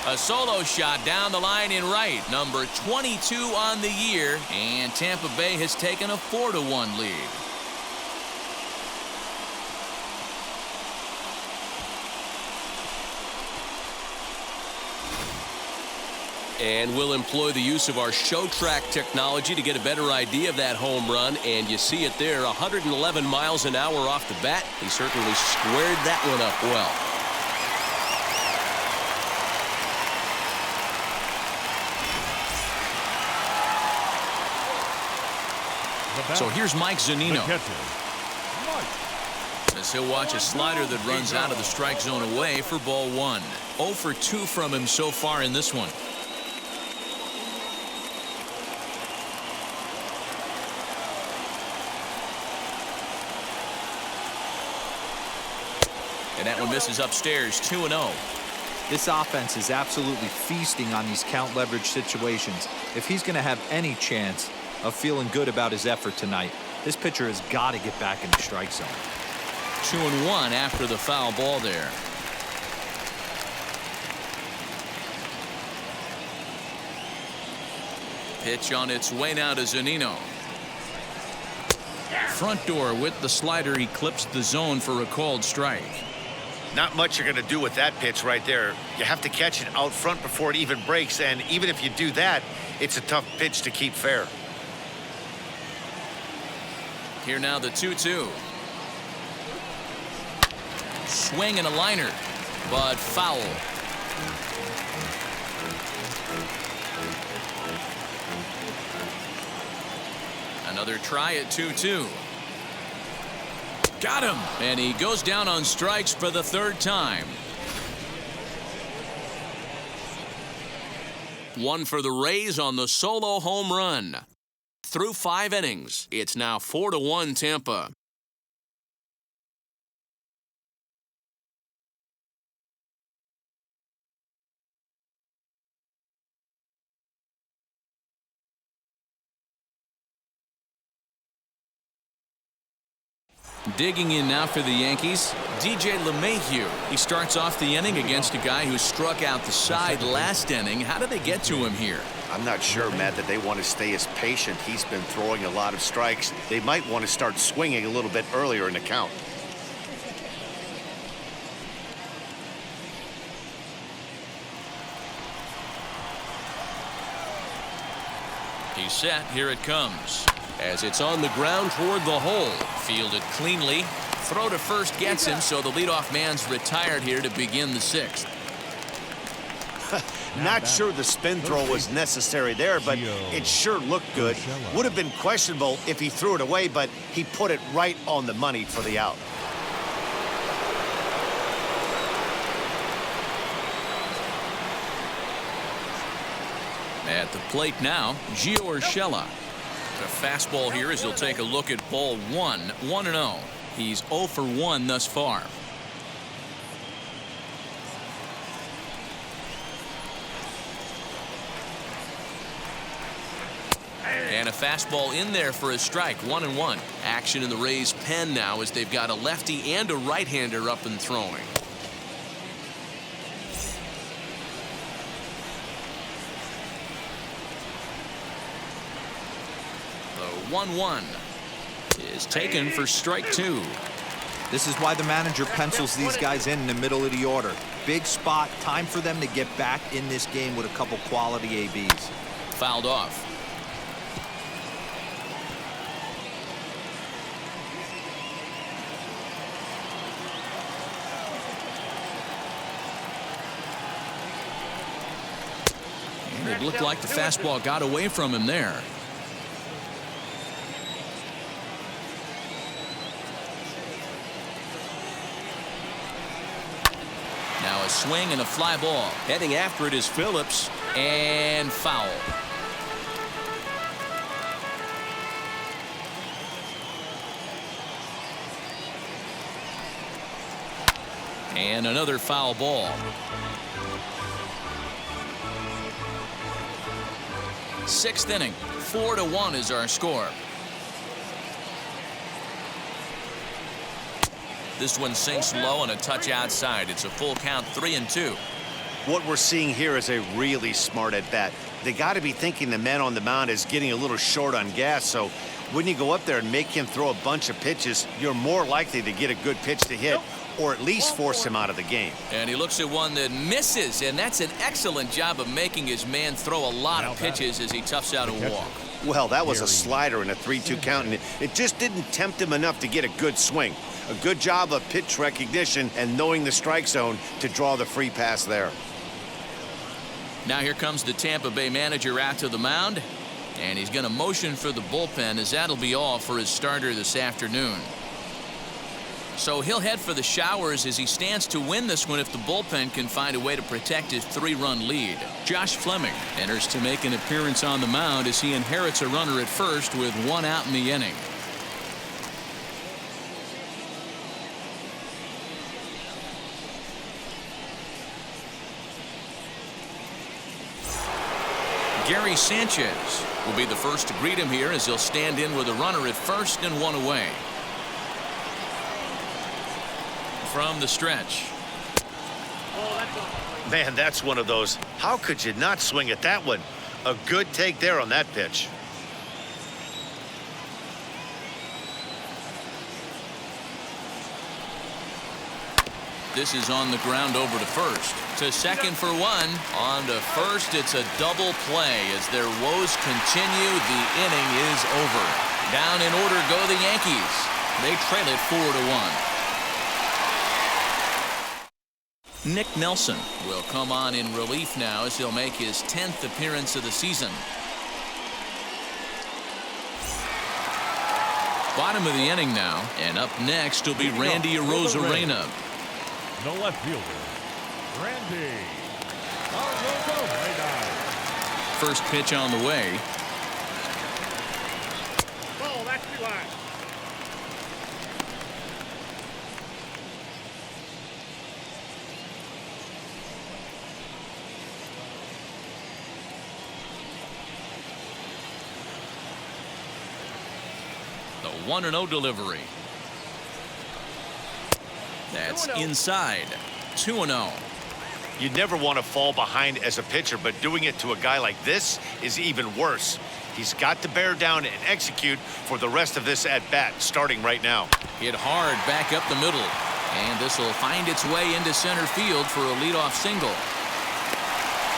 A solo shot down the line in right. Number 22 on the year, and Tampa Bay has taken a 4-1 lead. And we'll employ the use of our show track technology to get a better idea of that home run. And you see it there, 111 miles an hour off the bat. He certainly squared that one up well. So here's Mike Zunino. As he'll watch a slider that runs out of the strike zone away for ball 1. 0 for 2 from him so far in this one. And that one misses upstairs. 2-0. This offense is absolutely feasting on these count leverage situations. If he's going to have any chance of feeling good about his effort tonight, this pitcher has got to get back in the strike zone. 2-1 after the foul ball there. Pitch on its way now to Zunino. Front door with the slider eclipsed the zone for a called strike. Not much you're going to do with that pitch right there. You have to catch it out front before it even breaks, and even if you do that, it's a tough pitch to keep fair. Here now the 2-2. Swing and a liner, but foul. Another try at 2-2. Got him. And he goes down on strikes for the third time. One for the Rays on the solo home run. Through 5 innings, it's now 4-1 Tampa. Digging in now for the Yankees, DJ LeMahieu. He starts off the inning against a guy who struck out the side last inning. How do they get to him here? I'm not sure, Matt, that they want to stay as patient. He's been throwing a lot of strikes. They might want to start swinging a little bit earlier in the count. He's set. Here it comes. As it's on the ground toward the hole. Fielded cleanly. Throw to first gets him, so the leadoff man's retired here to begin the 6th. Not sure the spin throw was necessary there, but it sure looked good. Would have been questionable if he threw it away, but he put it right on the money for the out. At the plate now, Gio Urshela. The fastball here as he'll take a look at ball 1, 1-0. He's 0 for 1 thus far. And a fastball in there for a strike, 1-1. Action in the Rays' pen now as they've got a lefty and a right-hander up and throwing. The 1-1 is taken for strike 2. This is why the manager pencils these guys in the middle of the order. Big spot, time for them to get back in this game with a couple quality ABs. Fouled off. And it looked like the fastball got away from him there. Now a swing and a fly ball. Heading after it is Phillips, and foul. And another foul ball. 6th inning, 4-1 is our score. This one sinks low and a touch outside. It's a full count, 3-2. What we're seeing here is a really smart at bat. They got to be thinking the man on the mound is getting a little short on gas, so when you go up there and make him throw a bunch of pitches, you're more likely to get a good pitch to hit or at least force him out of the game. And he looks at one that misses, and that's an excellent job of making his man throw a lot of pitches as he toughs out a walk. Well, that was a slider in a 3-2 count, and it just didn't tempt him enough to get a good swing. A good job of pitch recognition and knowing the strike zone to draw the free pass there. Now here comes the Tampa Bay manager out to the mound, and he's going to motion for the bullpen, as that'll be all for his starter this afternoon. So he'll head for the showers as he stands to win this one if the bullpen can find a way to protect his 3-run lead. Josh Fleming enters to make an appearance on the mound as he inherits a runner at first with 1 out in the inning. Gary Sanchez will be the first to greet him here as he'll stand in with a runner at first and 1 away. From the stretch. Man, that's one of those. How could you not swing at that one? A good take there on that pitch. This is on the ground over to first. To second for 1. On to first, it's a double play. As their woes continue, the inning is over. Down in order go the Yankees. They trail it 4-1. Nick Nelson will come on in relief now as he'll make his 10th appearance of the season. Bottom of the inning now, and up next will be Randy Arozarena. The left fielder, Randy Arozarena. First pitch on the way. Ball, that's too high. The 1-0 delivery. That's 2-0. inside. 2-0. You never want to fall behind as a pitcher, but doing it to a guy like this is even worse. He's got to bear down and execute for the rest of this at-bat, starting right now. Hit hard back up the middle. And this will find its way into center field for a leadoff single.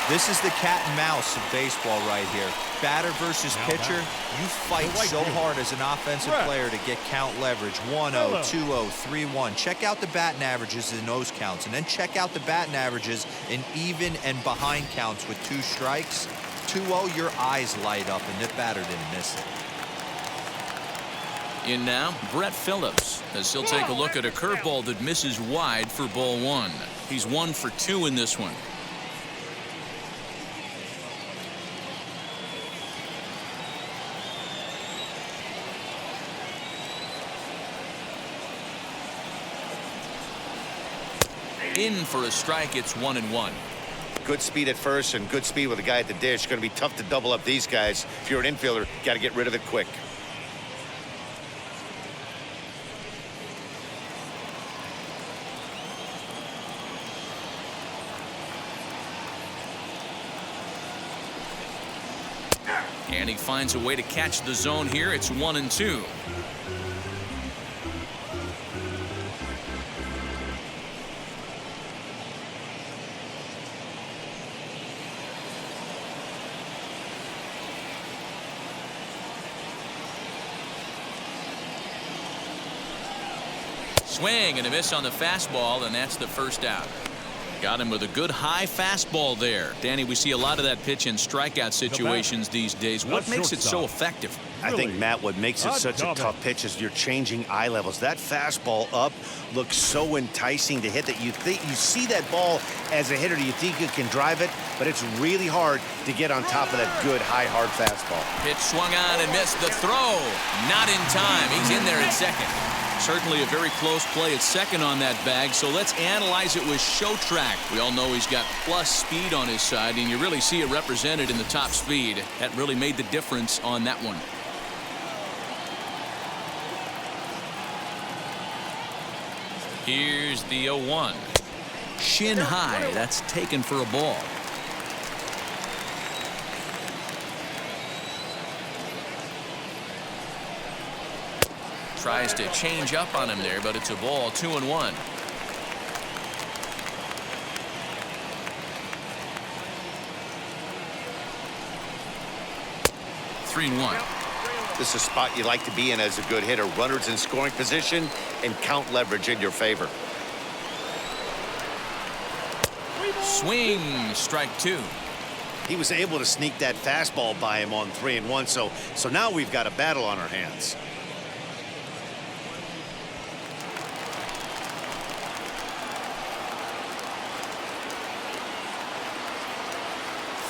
This is the cat and mouse of baseball right here. Batter versus Now pitcher, back. you fight The right so fielder. hard as an offensive Correct. player to get count leverage. 1-0, 2-0, 3-1. Check out the batting averages in those counts, and then check out the batting averages in even and behind counts with 2 strikes. 2-0, your eyes light up, and the batter didn't miss it. In now, Brett Phillips, as he'll take a look at a curveball that misses wide for ball 1. He's 1 for 2 in this one. In for a strike. It's 1-1. Good speed at first and good speed with a guy at the dish. Going to be tough to double up these guys. If you're an infielder, got to get rid of it quick. And he finds a way to catch the zone here. It's 1-2. Swing and a miss on the fastball, and that's the first out. Got him with a good high fastball there. Danny, we see a lot of that pitch in strikeout situations these days. What makes it so effective? I think, Matt, what makes it such a tough pitch is you're changing eye levels. That fastball up looks so enticing to hit that you see that ball as a hitter. You think you can drive it, but it's really hard to get on top of that good, high, hard fastball. Pitch swung on and missed the throw. Not in time. He's in there at second. Certainly a very close play at second on that bag, so let's analyze it with show track. We all know he's got plus speed on his side, and you really see it represented in the top speed. That really made the difference on that one. Here's the 0-1. Shin high. That's taken for a ball. Tries to change up on him there, but it's a ball. 2-1. Three and 1. This is a spot you like to be in as a good hitter. Runners in scoring position and count leverage in your favor. Swing. Strike 2. He was able to sneak that fastball by him on 3-1, so now we've got a battle on our hands.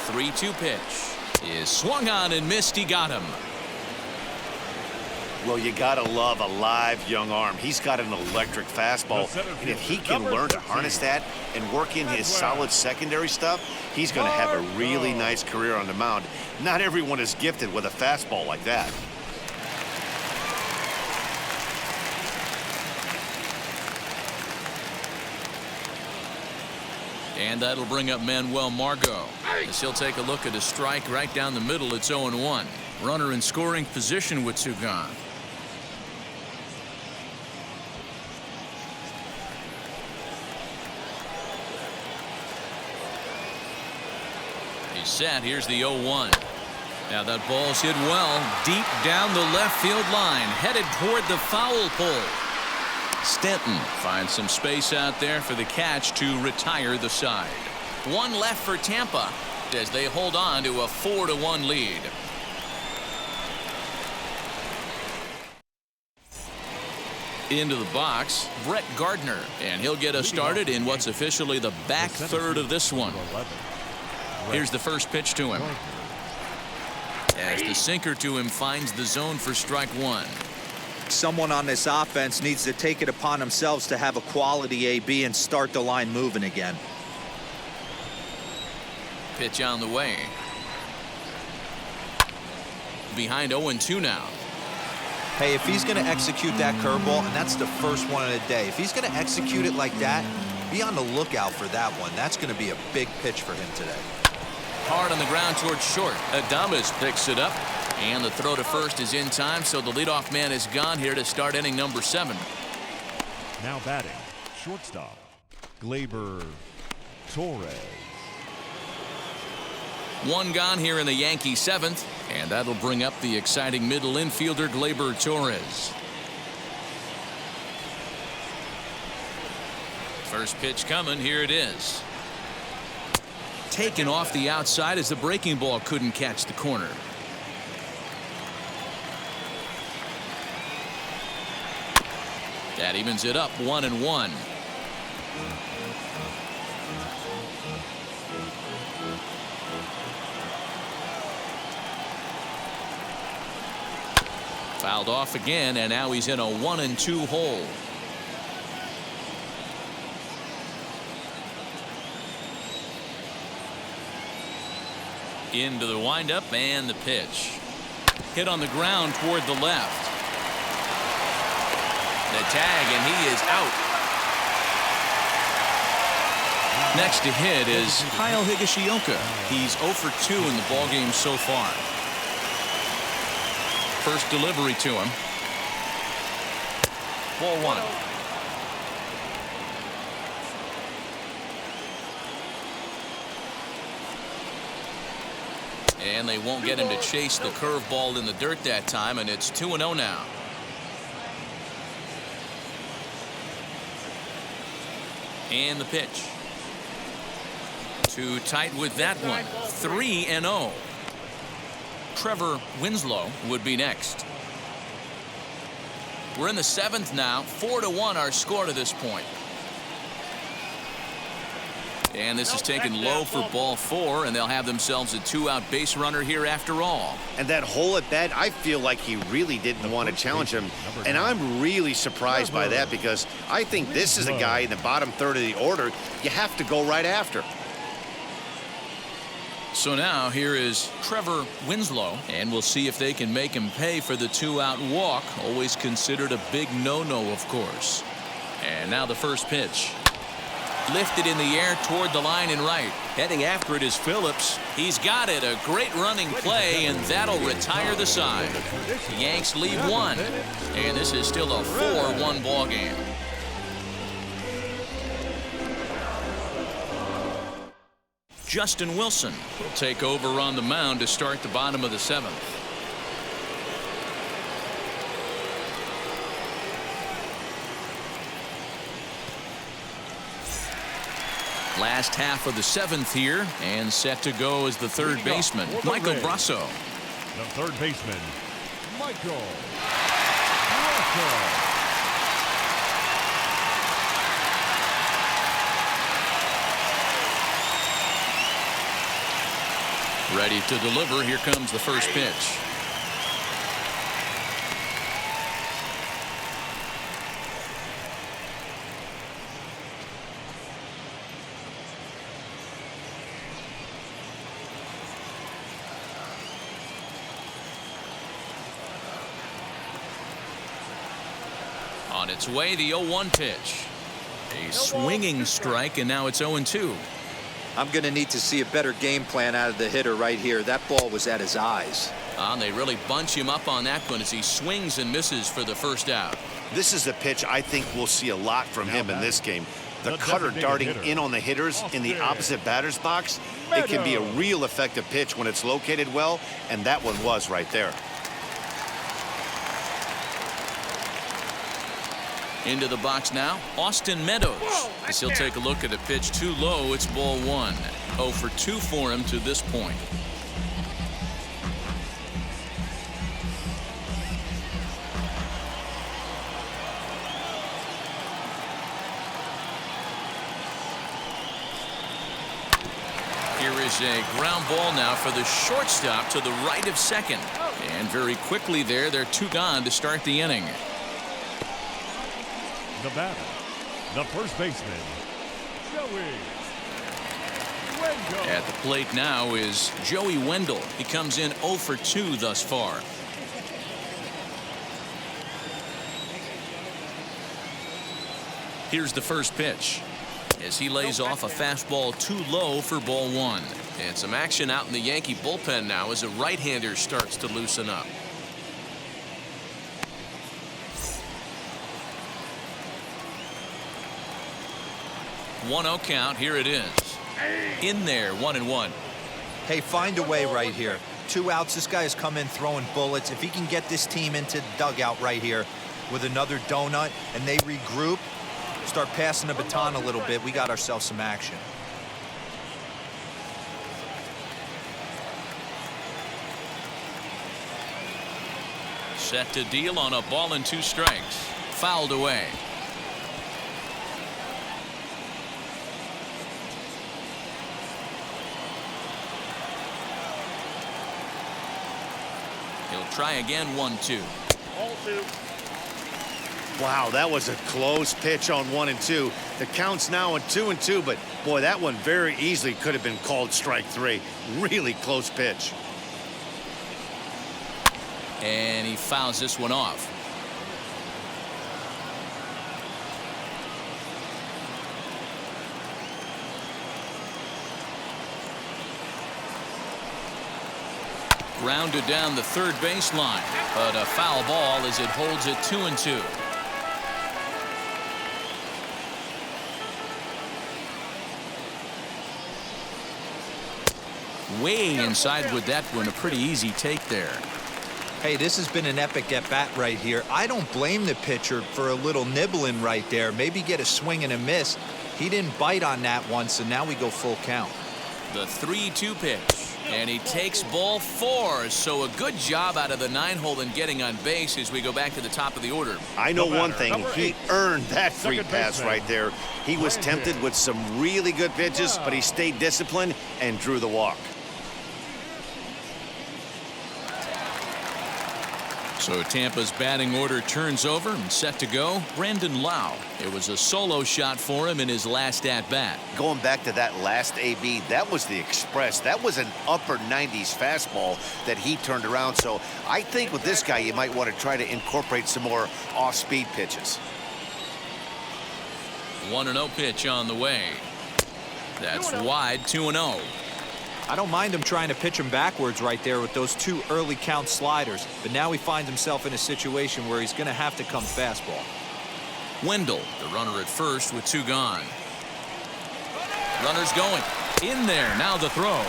3-2 pitch is swung on and missed. He got him. Well, you gotta love a live young arm. He's got an electric fastball, and if he can learn to harness that and work in his solid secondary stuff, he's gonna have a really nice career on the mound. Not everyone is gifted with a fastball like that. And that'll bring up Manuel Margot, as he'll take a look at a strike right down the middle. It's 0-1. Runner in scoring position with 2 gone. He's set. Here's the 0-1. Now that ball's hit well deep down the left field line, headed toward the foul pole. Stanton finds some space out there for the catch to retire the side. One left for Tampa as they hold on to a 4-1 lead. Into the box, Brett Gardner, and he'll get us started in what's officially the back third of this one. Here's the first pitch to him. As the sinker to him finds the zone for strike one. Someone on this offense needs to take it upon themselves to have a quality AB and start the line moving again. Pitch on the way. Behind 0-2 now. Hey, if he's going to execute that curveball, and that's the first one of the day, if he's going to execute it like that, be on the lookout for that one. That's going to be a big pitch for him today. Hard on the ground towards short. Adames picks it up, and the throw to first is in time, so the leadoff man is gone here to start inning number 7. Now batting, shortstop, Gleyber Torres. One gone here in the Yankee 7th, and that'll bring up the exciting middle infielder Gleyber Torres. First pitch coming, here it is. Taken off the outside as the breaking ball couldn't catch the corner. That evens it up 1-1. Fouled off again, and now he's in a 1-2 hole. Into the windup and the pitch. Hit on the ground toward the left. The tag, and he is out. Next to hit is Kyle Higashioka. He's 0 for 2 in the ballgame so far. First delivery to him. Ball 1. And they won't get him to chase the curveball in the dirt that time, and it's 2-0 now. And the pitch. Too tight with that one. 3-0. Trevor Winslow would be next. We're in the 7th now. 4-1 our score to this point. And this is taken low for ball 4, and they'll have themselves a 2-out base runner here after all. And that hole at bat, I feel like he really didn't want to challenge him. And I'm really surprised by that, because I think this is a guy in the bottom third of the order you have to go right after. So now here is Trevor Winslow, and we'll see if they can make him pay for the 2-out walk. Always considered a big no-no, of course. And now the first pitch. Lifted in the air toward the line and right. Heading after it is Phillips. He's got it. A great running play, and that'll retire the side. The Yanks lead 1, and this is still a 4-1 ball game. Justin Wilson will take over on the mound to start the bottom of the 7th. Last half of the 7th here, and set to go as the third baseman, Michael Brasso. The third baseman, Michael Brasso. Ready to deliver. Here comes the first pitch. On its way, the 0-1 pitch. A swinging strike, and now it's 0-2. I'm going to need to see a better game plan out of the hitter right here. That ball was at his eyes. They really bunch him up on that one as he swings and misses for the first out. This is a pitch I think we'll see a lot from him in this game. The cutter darting in on the hitters in the opposite batter's box, it can be a real effective pitch when it's located well, and that one was right there. Into the box now, Austin Meadows. As he'll take a look at a pitch too low, it's ball one. 0 for 2 for him to this point. Here is a ground ball now for the shortstop to the right of second. And very quickly there, they're 2 gone to start the inning. The batter, the first baseman, Joey Wendell. At the plate now is Joey Wendell. He comes in 0 for 2 thus far. Here's the first pitch as he lays off a fastball too low for ball one. And some action out in the Yankee bullpen now as a right-hander starts to loosen up. 1-0 count. Here it is. In there, 1-1. Hey, find a way right here. 2 outs. This guy has come in throwing bullets. If he can get this team into the dugout right here with another donut and they regroup, start passing the baton a little bit, we got ourselves some action. Set to deal on a ball and 2 strikes. Fouled away. He'll try again, 1-2. Wow, that was a close pitch on 1 and 2. The count's now on 2 and 2, but boy, that one very easily could have been called strike 3. Really close pitch. And he fouls this one off. Grounded down the third baseline, but a foul ball as it holds it 2-2. Way inside with that one. A pretty easy take there. Hey, this has been an epic at-bat right here. I don't blame the pitcher for a little nibbling right there. Maybe get a swing and a miss. He didn't bite on that one, so now we go full count. The 3-2 pitch. And he takes ball 4. So a good job out of the 9-hole in getting on base as we go back to the top of the order. I know one thing. He earned that free pass right there. He was tempted with some really good pitches, but he stayed disciplined and drew the walk. So Tampa's batting order turns over and set to go. Brandon Lau. It was a solo shot for him in his last at-bat. Going back to that last AB, that was the express. That was an upper 90s fastball that he turned around. So I think with this guy, you might want to try to incorporate some more off-speed pitches. 1-0 pitch on the way. That's wide, 2-0. I don't mind him trying to pitch him backwards right there with those 2 early count sliders, but now he finds himself in a situation where he's going to have to come fastball. Wendell, the runner at first with 2 gone. Runner's going. In there, now the throw.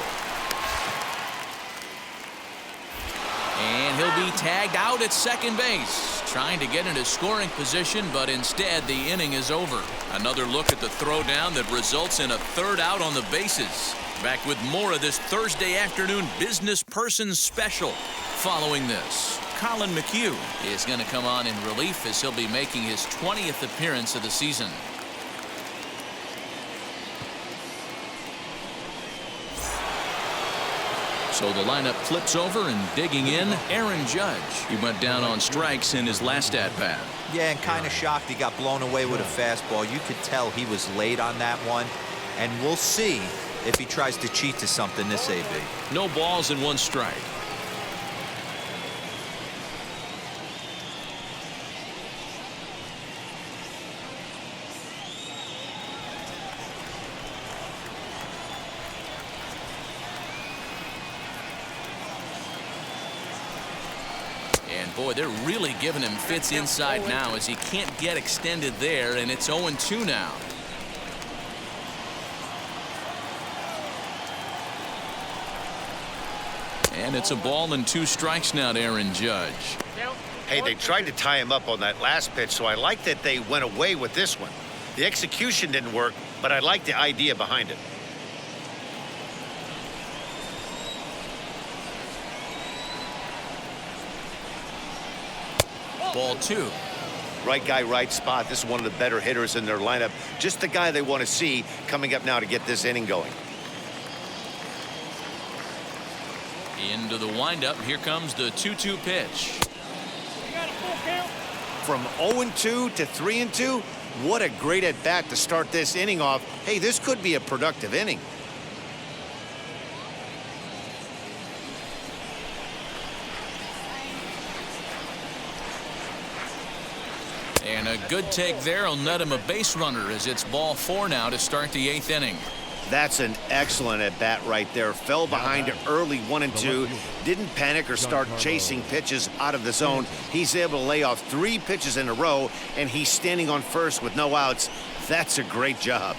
And he'll be tagged out at second base. Trying to get into scoring position, but instead the inning is over. Another look at the throwdown that results in a 3rd out on the bases. Back with more of this Thursday afternoon business person special. Following this, Colin McHugh is going to come on in relief as he'll be making his 20th appearance of the season. So the lineup flips over and digging in, Aaron Judge. He went down on strikes in his last at-bat. Yeah, and kind of shocked he got blown away with a fastball. You could tell he was late on that one, and we'll see if he tries to cheat to something this AB. No balls and 1 strike. And boy, they're really giving him fits inside now as he can't get extended there, and it's 0-2 now. And it's a ball and 2 strikes now to Aaron Judge. Hey, they tried to tie him up on that last pitch, so I like that they went away with this one. The execution didn't work, but I like the idea behind it. Ball 2. Right guy, right spot. This is one of the better hitters in their lineup. Just the guy they want to see coming up now to get this inning going. Into the windup. Here comes the 2-2 pitch. From 0-2 to 3-2, what a great at-bat to start this inning off. Hey, this could be a productive inning. And a good take there will net him a base runner as it's ball 4 now to start the 8th inning. That's an excellent at-bat right there. Fell behind early 1-2. Didn't panic or start chasing pitches out of the zone. He's able to lay off 3 pitches in a row, and he's standing on first with no outs. That's a great job.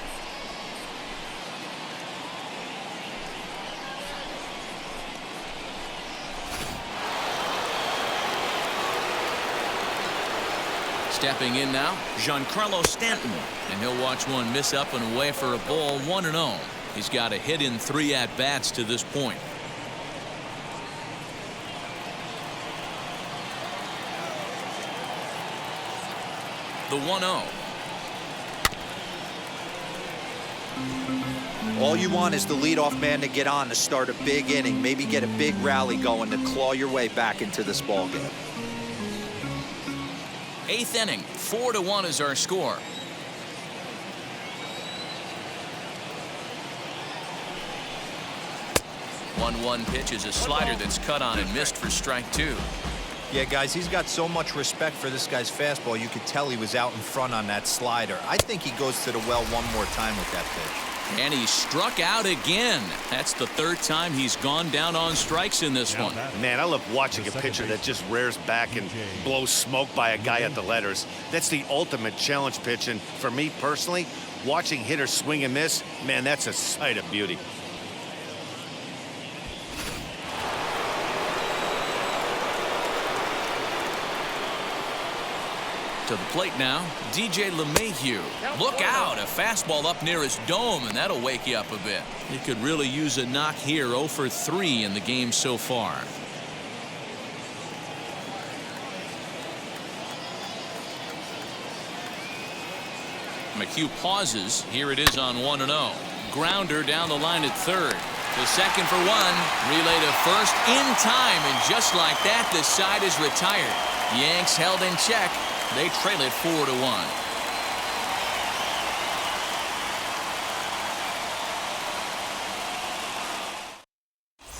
Stepping in now, Giancarlo Stanton. And he'll watch one miss up and away for a ball, 1-0. He's got a hit in 3 at-bats to this point. The 1-0. All you want is the leadoff man to get on to start a big inning, maybe get a big rally going to claw your way back into this ball game. 8th inning, 4-1 is our score. 1-1 pitch is a slider that's cut on and missed for strike 2. Yeah, guys, he's got so much respect for this guy's fastball. You could tell he was out in front on that slider. I think he goes to the well one more time with that pitch. And he struck out again. That's the 3rd time he's gone down on strikes in this one. Man, I love watching a pitcher that just rears back and blows smoke by a guy at the letters. That's the ultimate challenge pitch. And for me personally, watching hitters swing and miss, man, that's a sight of beauty. To the plate now, DJ LeMahieu. Look out, a fastball up near his dome, and that'll wake you up a bit. He could really use a knock here. 0 for 3 in the game so far. McHugh pauses. Here it is on 1-0. Grounder down the line at 3rd. To second for 1. Relay to first in time, and just like that, the side is retired. Yanks held in check. They trail it 4-1.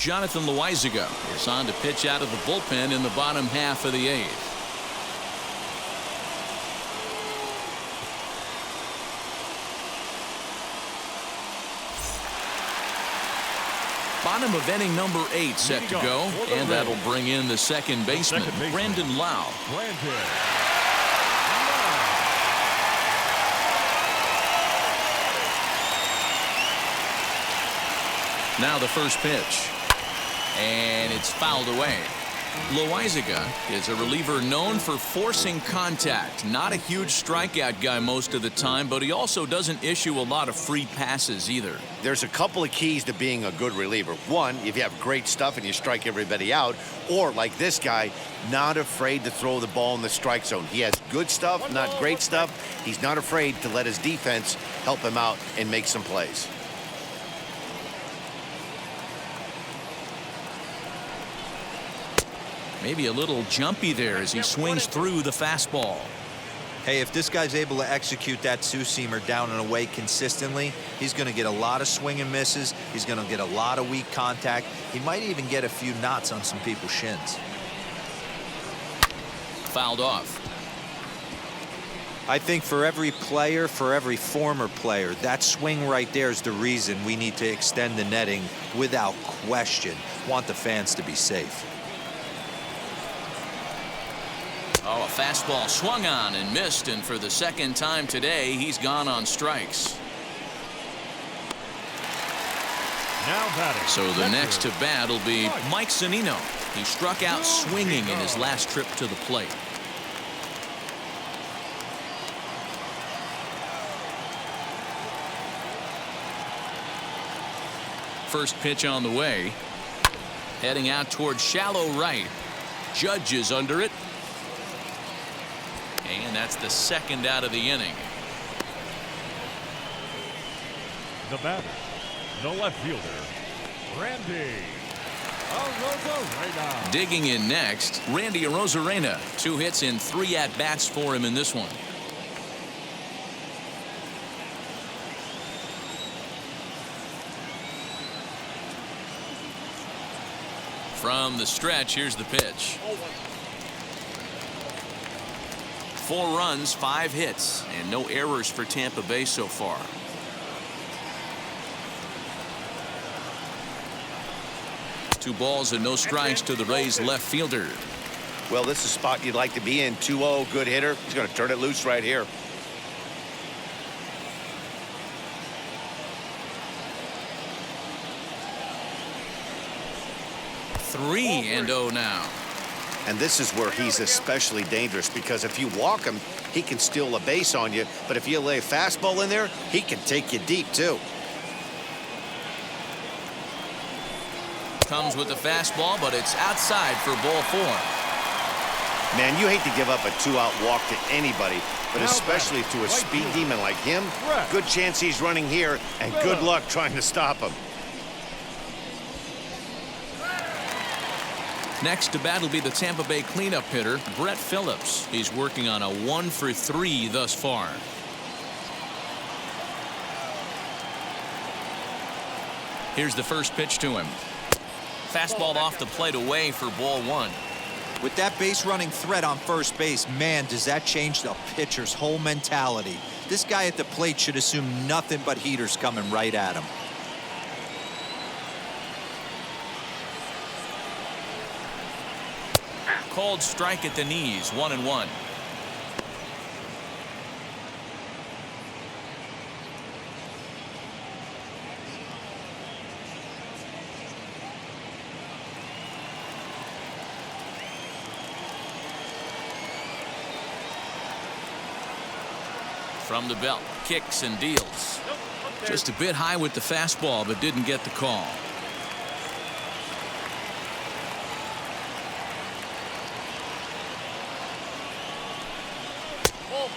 Jonathan Loizaga is on to pitch out of the bullpen in the bottom half of the 8th. Bottom of inning number 8 set to go, and that'll bring in the second baseman, Brandon Lau. Now the first pitch, and it's fouled away. Loizaga is a reliever known for forcing contact. Not a huge strikeout guy most of the time, but he also doesn't issue a lot of free passes either. There's a couple of keys to being a good reliever. One, if you have great stuff and you strike everybody out, or like this guy, not afraid to throw the ball in the strike zone. He has good stuff, not great stuff. He's not afraid to let his defense help him out and make some plays. Maybe a little jumpy there as he swings through the fastball. Hey, if this guy's able to execute that two-seamer down and away consistently, he's going to get a lot of swing and misses. He's going to get a lot of weak contact. He might even get a few knots on some people's shins. Fouled off. I think for every player, for every former player, that swing right there is the reason we need to extend the netting without question. Want the fans to be safe. Oh, a fastball swung on and missed, and for the second time today, he's gone on strikes. Now batting. So the next to bat will be Mike Zunino. He struck out swinging in his last trip to the plate. First pitch on the way. Heading out towards shallow right. Judge is under it. And that's the second out of the inning. The batter, the left fielder, Randy Arozarena. Digging in next, Randy Arozarena. 2 hits in 3 at-bats for him in this one. From the stretch, here's the pitch. 4 runs, 5 hits, and no errors for Tampa Bay so far. Two balls and no strikes to the Rays left fielder. Well, this is a spot you'd like to be in. 2-0, good hitter. He's going to turn it loose right here. Three and 0 now. And this is where he's especially dangerous, because if you walk him, he can steal a base on you. But if you lay a fastball in there, he can take you deep, too. Comes with the fastball, but it's outside for ball 4. Man, you hate to give up a 2-out walk to anybody, but especially to a speed demon like him. Good chance he's running here, and good luck trying to stop him. Next to bat will be the Tampa Bay cleanup hitter, Brett Phillips. He's working on a 1 for 3 thus far. Here's the first pitch to him. Fastball off the plate away for ball 1. With that base running threat on first base, man, does that change the pitcher's whole mentality. This guy at the plate should assume nothing but heaters coming right at him. Called strike at the knees, 1-1. From the belt, kicks and deals. Just a bit high with the fastball, but didn't get the call.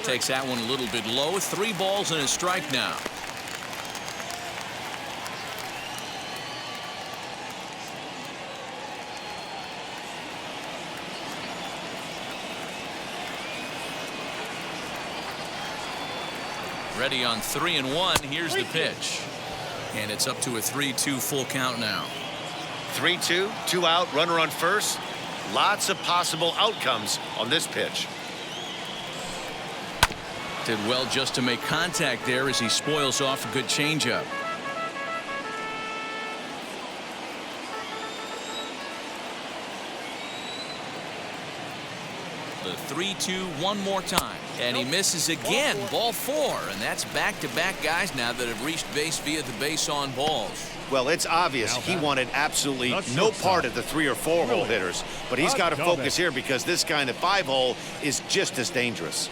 Takes that one a little bit low. 3 balls and a strike now. Ready on 3-1. Here's the pitch. And it's up to a 3-2 full count now. 3-2, 2 out, runner on first. Lots of possible outcomes on this pitch. Did well just to make contact there as he spoils off a good changeup. The 3-2 one more time, and he misses again. Ball 4, and that's back-to-back guys now that have reached base via the base on balls. Well, it's obvious he wanted absolutely no part of the 3 or 4 hole hitters, but he's got to focus here because this guy in the 5 hole is just as dangerous.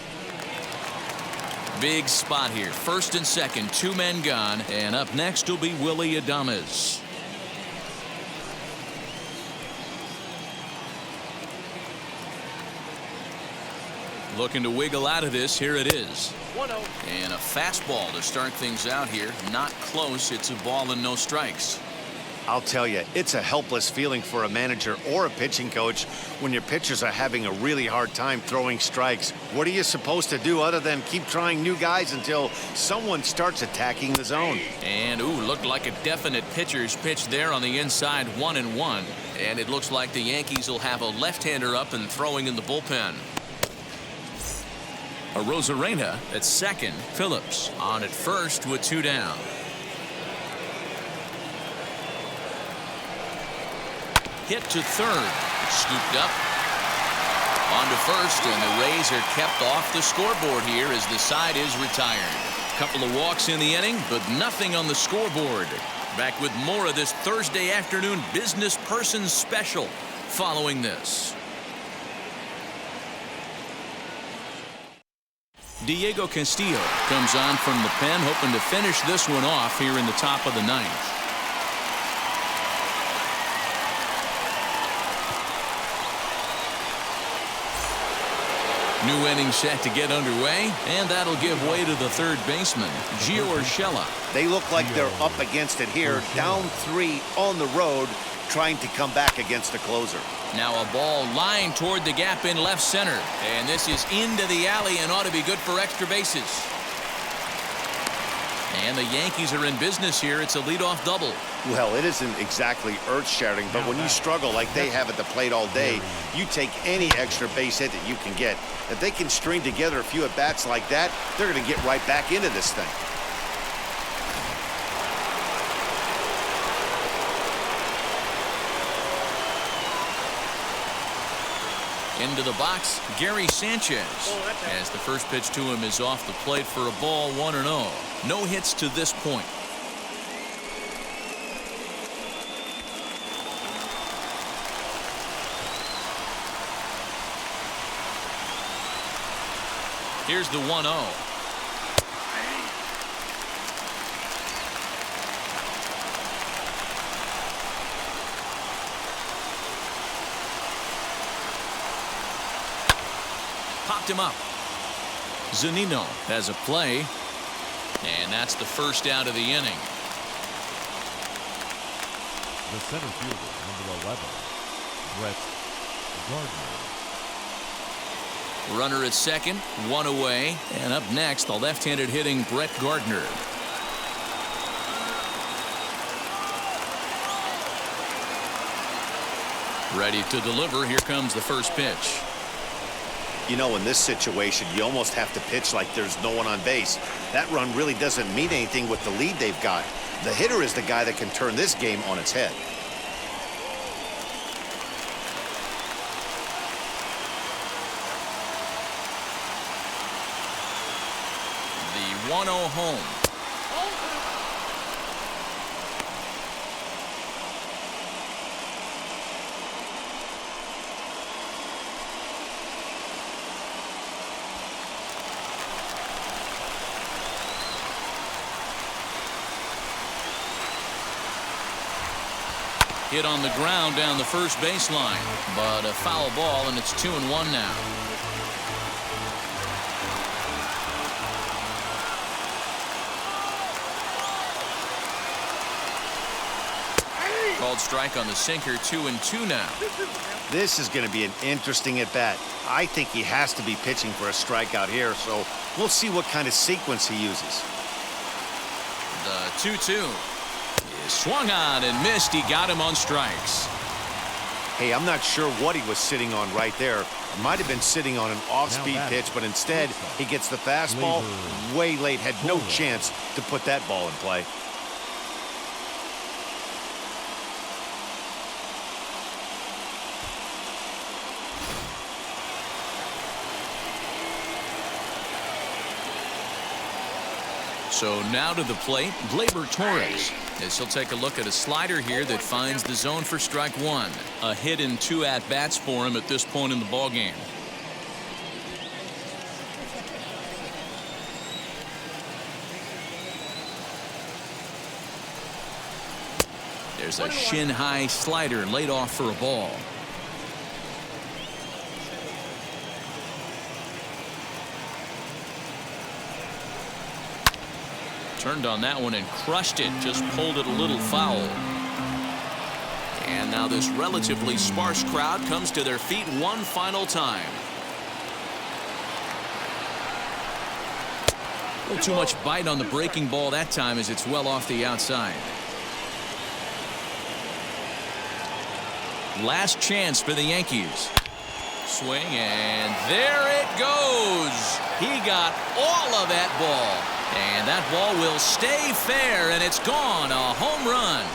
Big spot here. First and second, 2 men gone, and up next will be Willie Adames. Looking to wiggle out of this. Here it is. 1-0. And a fastball to start things out here. Not close. It's a ball and no strikes. I'll tell you, it's a helpless feeling for a manager or a pitching coach when your pitchers are having a really hard time throwing strikes. What are you supposed to do other than keep trying new guys until someone starts attacking the zone? And, ooh, looked like a definite pitcher's pitch there on the inside, 1-1. And it looks like the Yankees will have a left-hander up and throwing in the bullpen. Arozarena at second. Phillips on at first with 2 down. Hit to third. Scooped up. On to first, and the Rays are kept off the scoreboard here as the side is retired. Couple of walks in the inning, but nothing on the scoreboard. Back with more of this Thursday afternoon business person special following this. Diego Castillo comes on from the pen, hoping to finish this one off here in the top of the ninth. New inning set to get underway, and that'll give way to the third baseman, Gio Urshela. They look like they're up against it here, down 3 on the road, trying to come back against the closer. Now a ball lined toward the gap in left center, and this is into the alley and ought to be good for extra bases. And the Yankees are in business here. It's a leadoff double. Well, it isn't exactly earth-shattering, but when you struggle like they have at the plate all day, you take any extra base hit that you can get. If they can string together a few at-bats like that, they're going to get right back into this thing. Into the box, Gary Sanchez. As the first pitch to him is off the plate for a ball, 1-0. No hits to this point. Here's the 1-0. Popped him up. Zunino has a play, and that's the first out of the inning. The center fielder, number 11, Brett Gardner. Runner at second, 1 away, and up next, the left-handed hitting Brett Gardner. Ready to deliver. Here comes the first pitch. You know, in this situation, you almost have to pitch like there's no one on base. That run really doesn't mean anything with the lead they've got. The hitter is the guy that can turn this game on its head. The 1-0 home. Hit on the ground down the first baseline, but a foul ball, and it's 2-1 now. Called strike on the sinker, 2-2 now. This is going to be an interesting at bat. I think he has to be pitching for a strikeout here, so we'll see what kind of sequence he uses. The 2-2. Swung on and missed. He got him on strikes. Hey, I'm not sure what he was sitting on right there. Might have been sitting on an off-speed pitch, but instead he gets the fastball way late. Had no chance to put that ball in play. So now to the plate, Gleyber Torres. As he'll take a look at a slider here that finds the zone for strike one. A hit in 2 at-bats for him at this point in the ballgame. There's a shin-high slider laid off for a ball. Turned on that one and crushed it. Just pulled it a little foul. And now this relatively sparse crowd comes to their feet one final time. A little too much bite on the breaking ball that time as it's well off the outside. Last chance for the Yankees. Swing, and there it goes. He got all of that ball. And that ball will stay fair, and it's gone. A home run.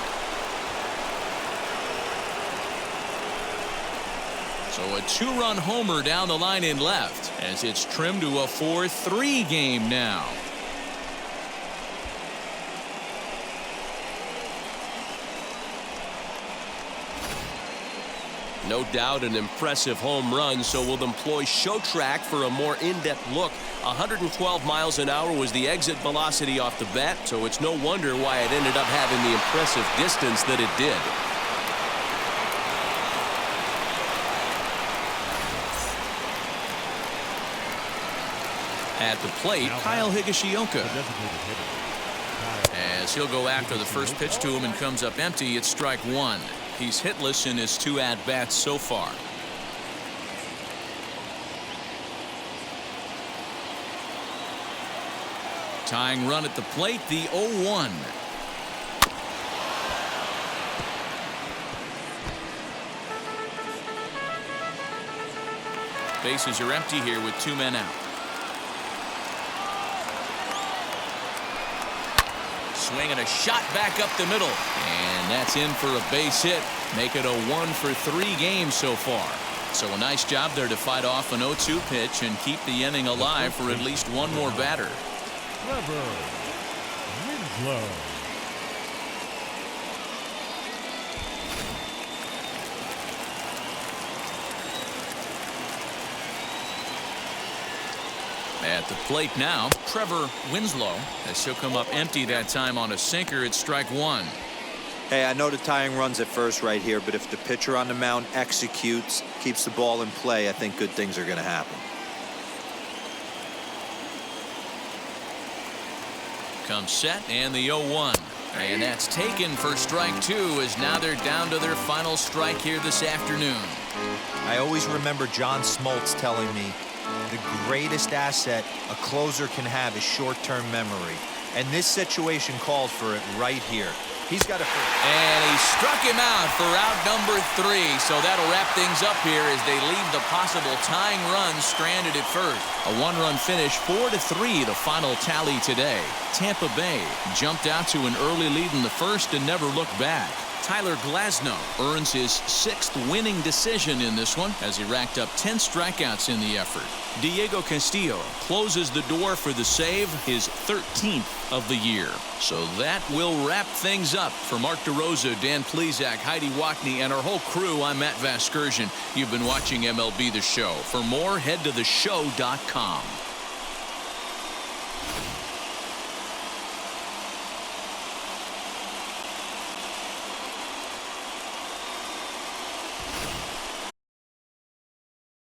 So a 2-run homer down the line in left as it's trimmed to a 4-3 game now. No doubt an impressive home run, so we'll employ show track for a more in-depth look. 112 miles an hour was the exit velocity off the bat, so it's no wonder why it ended up having the impressive distance that it did. At the plate, Kyle Higashioka. As he'll go after the first pitch to him and comes up empty, it's strike one. He's hitless in his 2 at-bats so far. Tying run at the plate, the 0-1. Bases are empty here with 2 men out. Swing and a shot back up the middle. And that's in for a base hit. Make it a 1-for-3 game so far. So a nice job there to fight off an 0-2 pitch and keep the inning alive for at least one more batter. Trevor Winslow. At the plate now, Trevor Winslow, as he'll come up empty that time on a sinker. It's strike one. Hey, I know the tying run's at first right here, but if the pitcher on the mound executes, keeps the ball in play, I think good things are going to happen. Comes set and the 0-1. And that's taken for strike two, as now they're down to their final strike here this afternoon. I always remember John Smoltz telling me the greatest asset a closer can have is short-term memory. And this situation called for it right here. He's got to... And he struck him out for out number 3. So that'll wrap things up here as they leave the possible tying run stranded at first. A 1-run finish, 4-3, the final tally today. Tampa Bay jumped out to an early lead in the first and never looked back. Tyler Glasnow earns his 6th winning decision in this one as he racked up 10 strikeouts in the effort. Diego Castillo closes the door for the save, his 13th of the year. So that will wrap things up. For Mark DeRosa, Dan Plesac, Heidi Watney, and our whole crew, I'm Matt Vasgersian. You've been watching MLB The Show. For more, head to theshow.com.